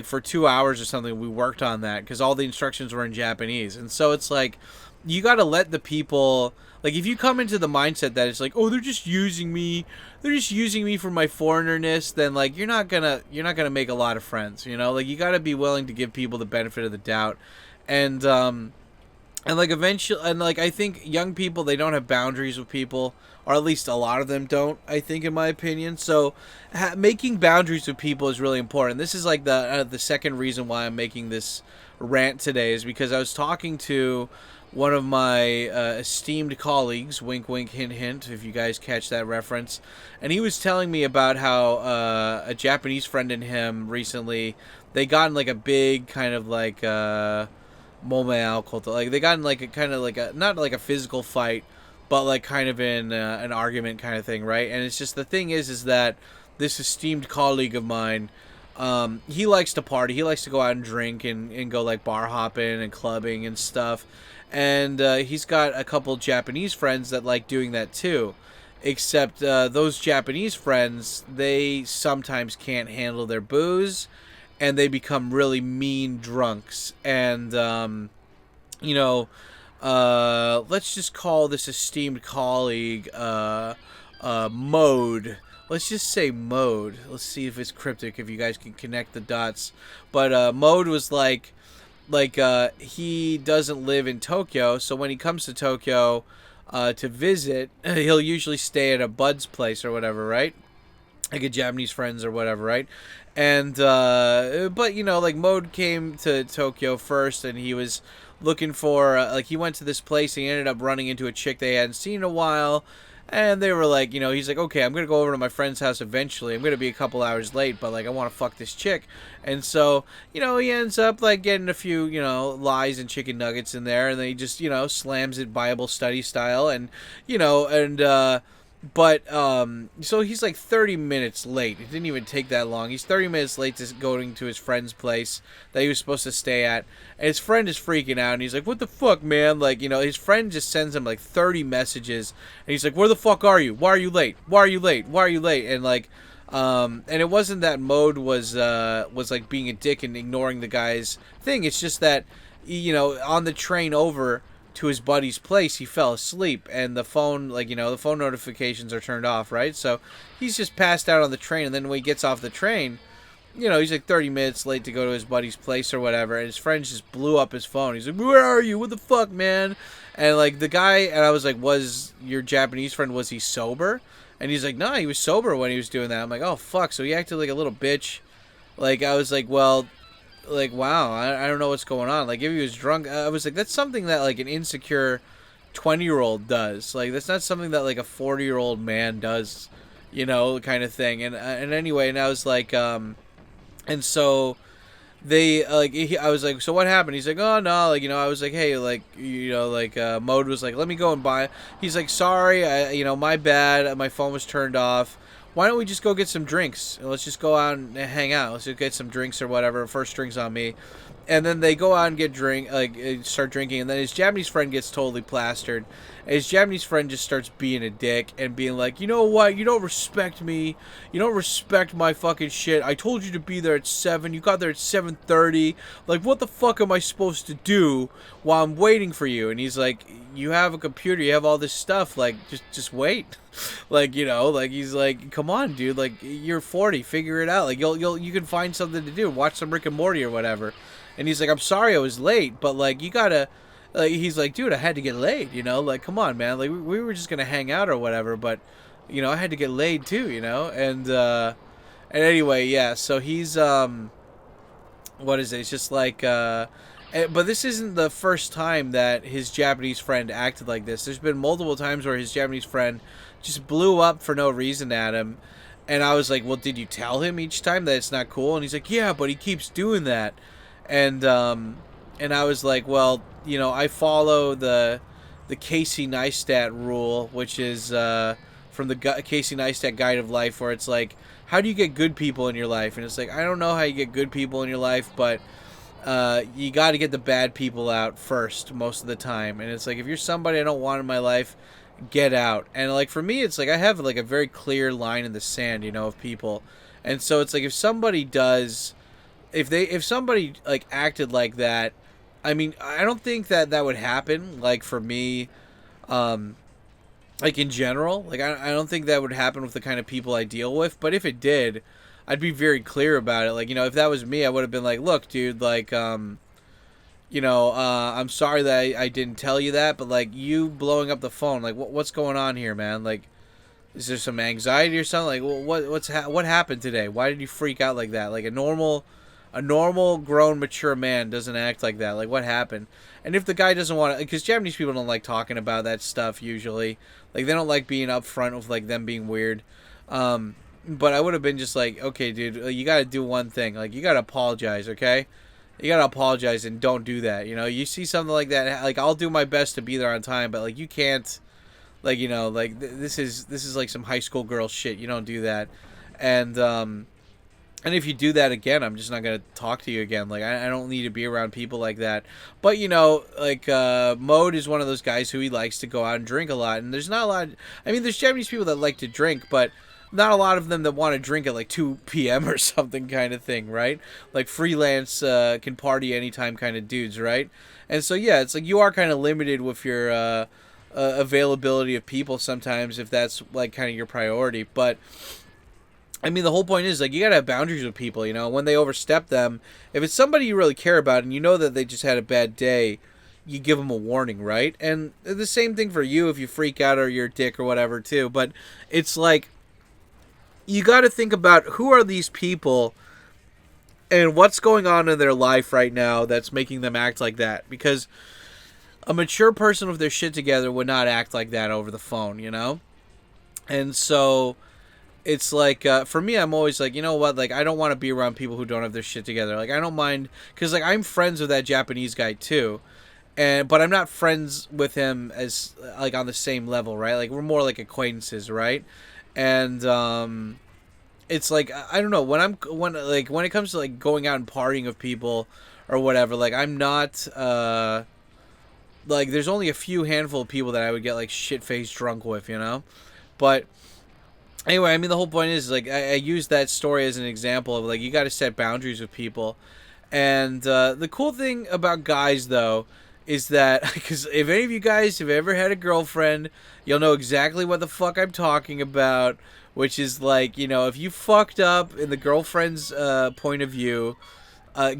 for 2 hours or something we worked on that because all the instructions were in Japanese. And so it's like you got to let the people, like if you come into the mindset that it's like, oh, they're just using me for my foreignerness, then like you're not gonna make a lot of friends. Like you got to be willing to give people the benefit of the doubt. And like eventually, and like I think young people, they don't have boundaries with people, or at least a lot of them don't, I think, in my opinion. So making boundaries with people is really important. This is like the second reason why I'm making this rant today, is because I was talking to one of my esteemed colleagues, wink wink hint hint, if you guys catch that reference, and he was telling me about how a Japanese friend and him recently, they got in like a big kind of like momeao cult, like they got in like a kind of like a, not like a physical fight, but like kind of in an argument kind of thing, right? And it's just, the thing is that this esteemed colleague of mine, he likes to party, he likes to go out and drink and go like bar hopping and clubbing and stuff. And he's got a couple Japanese friends that like doing that too. Except those Japanese friends, they sometimes can't handle their booze. And they become really mean drunks. And, let's just call this esteemed colleague Mode. Let's just say Mode. Let's see if it's cryptic, if you guys can connect the dots. But Mode was like he doesn't live in Tokyo, so when he comes to Tokyo to visit, he'll usually stay at a bud's place or whatever, right? like a Japanese friends or whatever, right? And but you know, like Mode came to Tokyo first, and he was looking for like he went to this place. And he ended up running into a chick they hadn't seen in a while, and they were like, you know, he's like, okay, I'm gonna go over to my friend's house eventually. I'm gonna be a couple hours late, but like I want to fuck this chick, and so you know he ends up like getting a few lies and chicken nuggets in there, and then he just slams it Bible study style, and but so he's like 30 minutes late. It didn't even take that long. He's 30 minutes late to going to his friend's place that he was supposed to stay at. And his friend is freaking out, and he's like, "What the fuck, man?" Like, his friend just sends him like 30 messages, and he's like, "Where the fuck are you? Why are you late? Why are you late? Why are you late?" And like and it wasn't that Mode was like being a dick and ignoring the guy's thing. It's just that on the train over to his buddy's place, he fell asleep, and the phone, the phone notifications are turned off, right? So he's just passed out on the train, and then when he gets off the train, he's like 30 minutes late to go to his buddy's place or whatever, and his friend just blew up his phone. He's like, "Where are you? What the fuck, man?" And like the guy, and I was like, "Was your Japanese friend, was he sober?" And he's like, "No, he was sober when he was doing that." I'm like, "Oh, fuck." So he acted like a little bitch. Like, I was like, well, like, wow, I don't know what's going on. Like, if he was drunk, I was like, that's something that like an insecure 20-year-old does. Like, that's not something that like a 40-year-old man does, kind of thing. And anyway, and I was like, and so they I was like, "So what happened?" He's like, "Oh no," like, I was like, "Hey, like, Mode was like, let me go and buy." He's like, "Sorry, my bad, my phone was turned off. Why don't we just go get some drinks? Let's just go out and hang out. Let's just get some drinks or whatever. First drinks on me." And then they go out and start drinking, and then his Japanese friend gets totally plastered. And his Japanese friend just starts being a dick and being like, "You know what? You don't respect me. You don't respect my fucking shit. I told you to be there at 7. You got there at 7:30. Like, what the fuck am I supposed to do while I'm waiting for you?" And he's like, "You have a computer. You have all this stuff. Like, just wait." Like, like he's like, "Come on, dude. Like, you're 40. Figure it out. Like, you can find something to do. Watch some Rick and Morty or whatever." And he's like, "I'm sorry I was late, but like, you gotta." Like, he's like, "Dude, I had to get laid. Like, come on, man. Like, we were just gonna hang out or whatever, but I had to get laid too. And anyway, yeah. So he's what is it? It's just like but this isn't the first time that his Japanese friend acted like this. There's been multiple times where his Japanese friend just blew up for no reason at him. And I was like, "Well, did you tell him each time that it's not cool?" And he's like, "Yeah, but he keeps doing that." And I was like, "Well, I follow the Casey Neistat rule, which is from the Casey Neistat Guide of Life, where it's like, how do you get good people in your life?" And it's like, I don't know how you get good people in your life, but you got to get the bad people out first most of the time. And it's like, if you're somebody I don't want in my life, get out. And like for me, it's like I have like a very clear line in the sand, of people. And so it's like if somebody does, if somebody like acted like that, I mean, I don't think that would happen. Like for me, like in general, like I don't think that would happen with the kind of people I deal with. But if it did, I'd be very clear about it. Like, if that was me, I would have been like, "Look, dude, like, I'm sorry that I didn't tell you that, but like you blowing up the phone, like what's going on here, man? Like, is there some anxiety or something? Like, what happened today? Why did you freak out like that? Like a normal grown mature man doesn't act like that. Like, what happened?" And if the guy doesn't want to, because Japanese people don't like talking about that stuff usually. Like, they don't like being upfront with like them being weird. But I would have been just like, "Okay, dude, you got to do one thing. Like, you got to apologize, okay? You got to apologize and don't do that. You see something like that, like, I'll do my best to be there on time, but like, you can't, like, like this is like some high school girl shit. You don't do that." And if you do that again, I'm just not going to talk to you again. Like, I don't need to be around people like that. But, like, Mode is one of those guys who he likes to go out and drink a lot. And there's not a lot, I mean, there's Japanese people that like to drink, but not a lot of them that want to drink at like 2 p.m. or something kind of thing, right? Like freelance can party anytime kind of dudes, right? And so, yeah, it's like you are kind of limited with your availability of people sometimes if that's like kind of your priority. But I mean, the whole point is, like, you gotta have boundaries with people, when they overstep them. If it's somebody you really care about and you know that they just had a bad day, you give them a warning, right? And the same thing for you if you freak out or you're a dick or whatever, too. But it's like, you got to think about who are these people and what's going on in their life right now that's making them act like that. Because a mature person with their shit together would not act like that over the phone, you know? And so it's like, for me, I'm always like, you know what? Like, I don't want to be around people who don't have their shit together. Like, I don't mind, because, like, I'm friends with that Japanese guy, too. But I'm not friends with him as, like, on the same level, right? Like, we're more like acquaintances, right? And, it's like, I don't know, when it comes to, like, going out and partying with people or whatever, like, I'm not, like, there's only a few handful of people that I would get, like, shit-faced drunk with, you know? But anyway, I mean, the whole point is, like, I use that story as an example of, like, you got to set boundaries with people. And the cool thing about guys, though, is that, because if any of you guys have ever had a girlfriend, you'll know exactly what the fuck I'm talking about, which is, like, you know, if you fucked up in the girlfriend's point of view,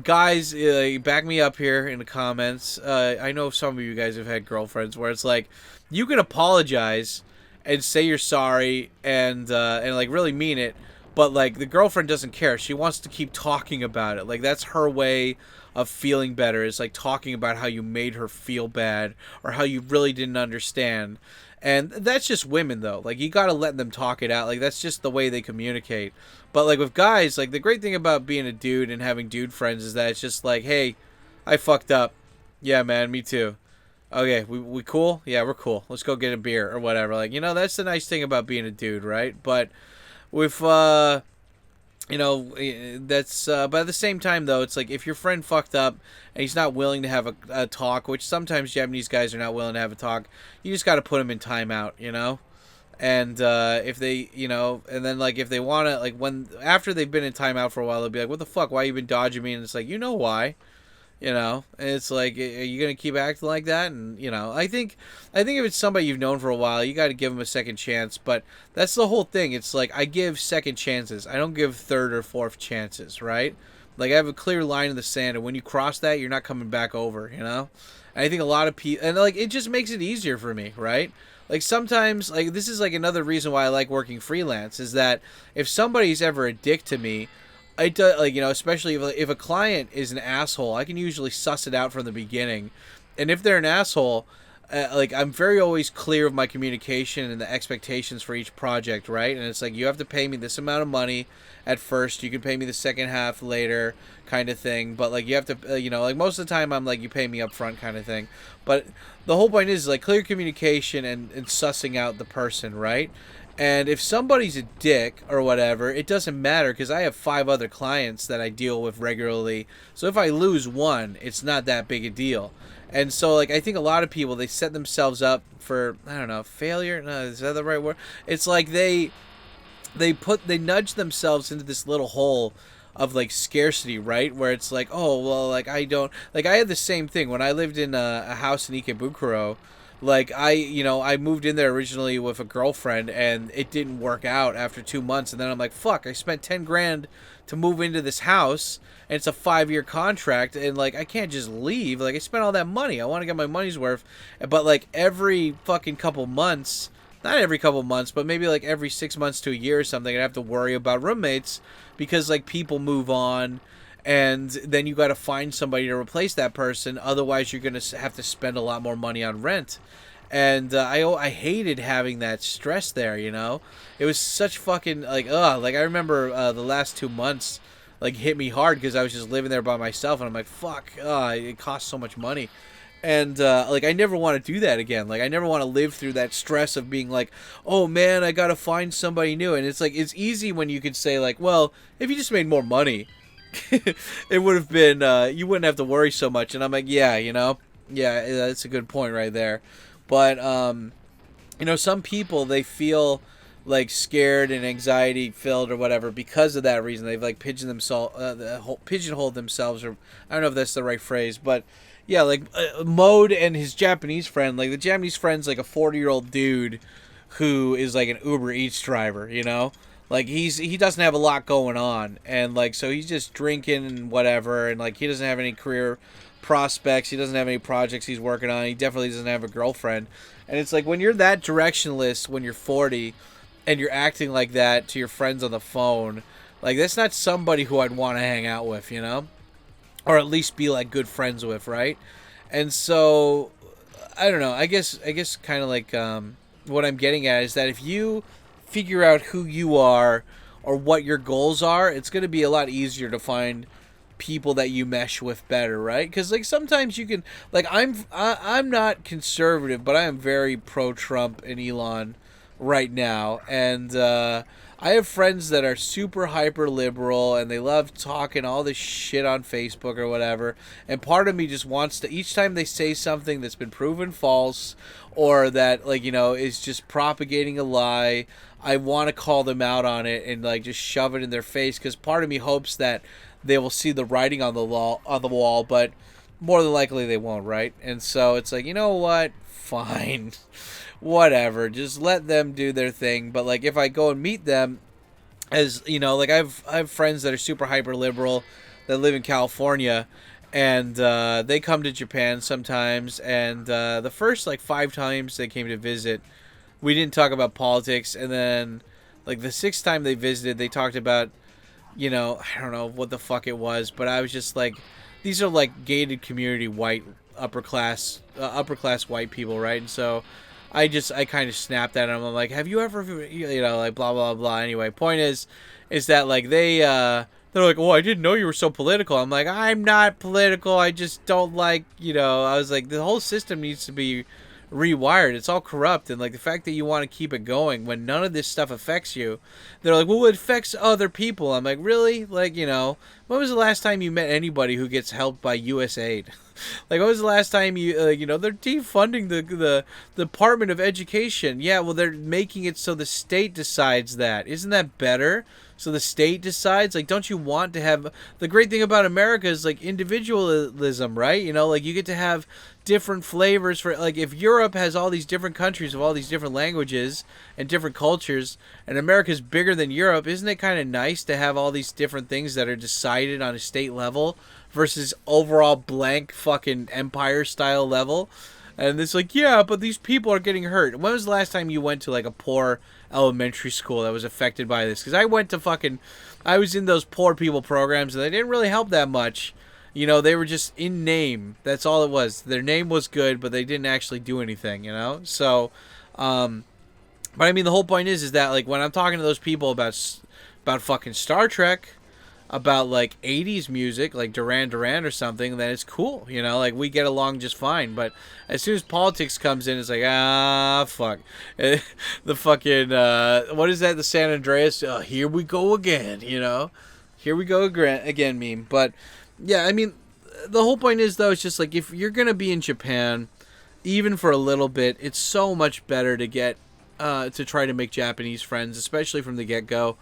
guys, back me up here in the comments. I know some of you guys have had girlfriends where it's like, you can apologize and say you're sorry and like really mean it, but like the girlfriend doesn't care. She wants to keep talking about it. Like that's her way of feeling better. It's like talking about how you made her feel bad or how you really didn't understand. And that's just women though. Like you gotta let them talk it out. Like that's just the way they communicate. But like with guys, like the great thing about being a dude and having dude friends is that it's just like, hey, I fucked up. Yeah, man, me too. Okay, we cool? Yeah, we're cool. Let's go get a beer or whatever. Like, you know, that's the nice thing about being a dude, right? But with, you know, that's, but at the same time, though, it's like if your friend fucked up and he's not willing to have a talk, which sometimes Japanese guys are not willing to have a talk, you just got to put him in timeout, you know? And if they, you know, and then, like, if they want to, like, after they've been in timeout for a while, they'll be like, what the fuck? Why you been dodging me? And it's like, you know why? You know, and it's like, are you gonna keep acting like that? And you know, I think if it's somebody you've known for a while, you got to give them a second chance. But that's the whole thing. It's like I give second chances. I don't give third or fourth chances, right? Like I have a clear line in the sand, and when you cross that, you're not coming back over. You know, and I think a lot of people, and like it just makes it easier for me, right? Like sometimes, like this is like another reason why I like working freelance is that if somebody's ever a dick to me, I do, like, you know, especially if a client is an asshole, I can usually suss it out from the beginning. And if they're an asshole, like I'm very always clear of my communication and the expectations for each project, right? And it's like you have to pay me this amount of money at first. You can pay me the second half later, kind of thing. But like you have to, you know, like most of the time I'm like you pay me up front, kind of thing. But the whole point is like clear communication and sussing out the person, right? And if somebody's a dick or whatever, it doesn't matter because I have 5 other clients that I deal with regularly. So if I lose one, it's not that big a deal. And so, like, I think a lot of people, they set themselves up for, I don't know, failure? No, is that the right word? It's like they nudge themselves into this little hole of, like, scarcity, right? Where it's like, oh, well, like, I don't... Like, I had the same thing. When I lived in a house in Ikebukuro, like, I moved in there originally with a girlfriend, and it didn't work out after 2 months, and then I'm like, fuck, I spent 10 grand to move into this house, and it's a 5-year contract, and, like, I can't just leave. Like, I spent all that money. I want to get my money's worth. But, like, every fucking couple months, not every couple months, but maybe, like, every 6 months to a year or something, I have to worry about roommates, because, like, people move on, and then you got to find somebody to replace that person. Otherwise, you're going to have to spend a lot more money on rent. And I hated having that stress there, you know? It was such fucking, like, ugh. Like, I remember the last 2 months, like, hit me hard because I was just living there by myself. And I'm like, fuck, it costs so much money. And, like, I never want to do that again. Like, I never want to live through that stress of being like, oh, man, I got to find somebody new. And it's like, it's easy when you could say, like, well, if you just made more money, it would have been, you wouldn't have to worry so much. And I'm like, yeah, you know? Yeah, that's a good point right there. But, you know, some people, they feel, like, scared and anxiety-filled or whatever because of that reason. They've, like, pigeonholed themselves, or I don't know if that's the right phrase, but, yeah, like, Mode and his Japanese friend, like, the Japanese friend's, like, a 40-year-old dude who is, like, an Uber Eats driver, you know? Like, he doesn't have a lot going on, and, like, so he's just drinking and whatever, and, like, he doesn't have any career prospects, he doesn't have any projects he's working on, he definitely doesn't have a girlfriend. And it's like, when you're that directionless when you're 40, and you're acting like that to your friends on the phone, like that's not somebody who I'd want to hang out with, you know, or at least be like good friends with, right? And so I don't know. I guess kind of like what I'm getting at is that if you figure out who you are or what your goals are, it's going to be a lot easier to find people that you mesh with better, right? Because like sometimes you can like I'm not conservative, but I am very pro Trump and Elon right now, and I have friends that are super hyper liberal and they love talking all this shit on Facebook or whatever. And part of me just wants to, each time they say something that's been proven false or that, like, you know, is just propagating a lie, I want to call them out on it and like just shove it in their face, because part of me hopes that they will see the writing on the wall, but more than likely they won't, right? And so it's like, you know what? Fine. Whatever. Just let them do their thing. But like if I go and meet them, as you know, like I have friends that are super hyper liberal that live in California, and they come to Japan sometimes, and the first like 5 times they came to visit, we didn't talk about politics, and then like the 6th time they visited, they talked about, you know, I don't know what the fuck it was, but I was just like, these are like gated community white upper class white people, right? And so I kind of snapped at them. I'm like, have you ever, you know, like blah blah blah. Anyway, point is that like they're like, oh, I didn't know you were so political. I'm like, I'm not political. I just don't like, you know. I was like, the whole system needs to be rewired. It's all corrupt, and like the fact that you want to keep it going when none of this stuff affects you. They're like, well, it affects other people. I'm like, really? Like, you know, when was the last time you met anybody who gets helped by US aid? Like, when was the last time you, you know, they're defunding the Department of Education. Yeah, well, they're making it so the state decides that. Isn't that better? So the state decides. Like, don't you want to have, the great thing about America is like individualism, right? You know, like you get to have different flavors for, like, if Europe has all these different countries of all these different languages and different cultures, and America's bigger than Europe, isn't it kind of nice to have all these different things that are decided on a state level versus overall blank fucking empire style level? And it's like, yeah, but these people are getting hurt. When was the last time you went to like a poor elementary school that was affected by this? Because I was in those poor people programs, and they didn't really help that much. You know, they were just in name. That's all it was. Their name was good, but they didn't actually do anything, you know? So, but I mean, the whole point is that, like, when I'm talking to those people about fucking Star Trek, about, like, 80s music, like Duran Duran or something, then it's cool, you know? Like, we get along just fine. But as soon as politics comes in, it's like, fuck. The fucking, what is that, the San Andreas? Here we go again, you know? Here we go again meme. But yeah, I mean, the whole point is, though, it's just like, if you're going to be in Japan, even for a little bit, it's so much better to get, to try to make Japanese friends, especially from the get-go.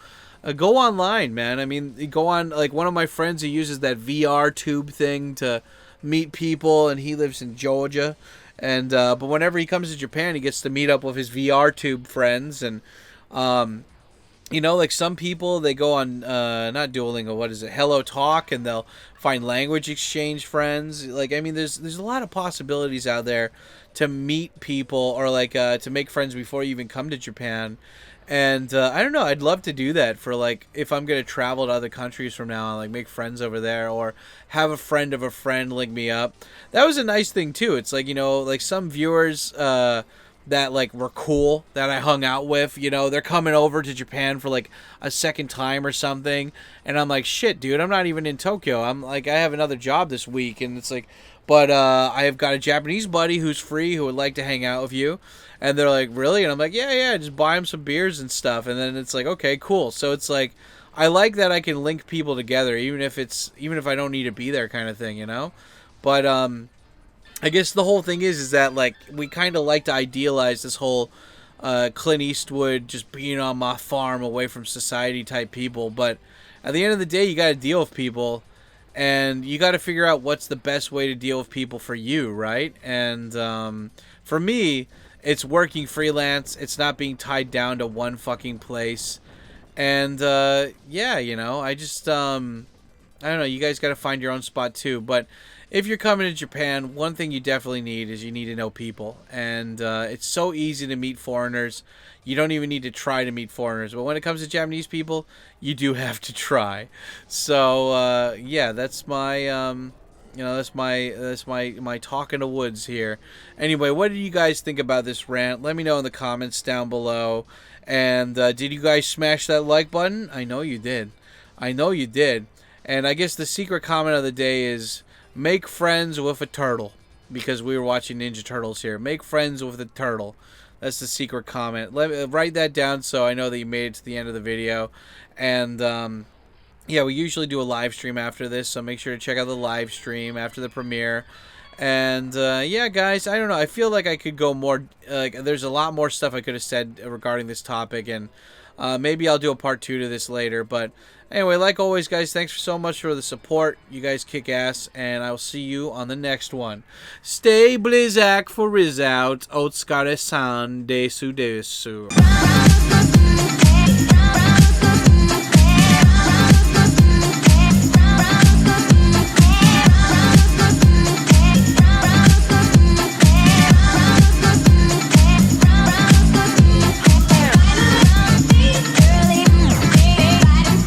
Go online, man. I mean, go on, like, one of my friends who uses that VR tube thing to meet people, and he lives in Georgia. And, but whenever he comes to Japan, he gets to meet up with his VR tube friends, and, you know, like some people, they go on, not Duolingo, what is it, Hello Talk, and they'll find language exchange friends. Like, I mean, there's a lot of possibilities out there to meet people, or like, to make friends before you even come to Japan. And, I don't know, I'd love to do that for, like, if I'm going to travel to other countries from now on, like, make friends over there, or have a friend of a friend link me up. That was a nice thing, too. It's like, you know, like some viewers, that like were cool that I hung out with, you know, they're coming over to Japan for like a second time or something, and I'm like, shit, dude, I'm not even in Tokyo. I'm like, I have another job this week, and it's like, but I have got a Japanese buddy who's free who would like to hang out with you. And they're like, really? And I'm like, yeah, just buy him some beers and stuff. And then it's like, okay, cool. So it's like, I like that I can link people together, even if I don't need to be there, kind of thing, you know. But I guess the whole thing is that, like, we kind of like to idealize this whole Clint Eastwood just being on my farm away from society type people. But at the end of the day, you got to deal with people, and you got to figure out what's the best way to deal with people for you, right? And for me, it's working freelance. It's not being tied down to one fucking place. And yeah, you know, I just I don't know, you guys got to find your own spot too. But if you're coming to Japan, one thing you definitely need is you need to know people. And it's so easy to meet foreigners. You don't even need to try to meet foreigners. But when it comes to Japanese people, you do have to try. So, yeah, that's my... that's my talk in the woods here. Anyway, what did you guys think about this rant? Let me know in the comments down below. And did you guys smash that like button? I know you did. I know you did. And I guess the secret comment of the day is make friends with a turtle, because we were watching Ninja Turtles here. Make friends with a turtle. That's the secret comment. Write that down so I know that you made it to the end of the video. And yeah, we usually do a live stream after this, so make sure to check out the live stream after the premiere. And yeah, guys, I don't know. I feel like I could go more. There's a lot more stuff I could have said regarding this topic, and maybe I'll do a part 2 to this later. But anyway, like always, guys, thanks so much for the support. You guys kick ass, and I will see you on the next one. Stay Blizzak for Riz out. Otsukare-san desu desu.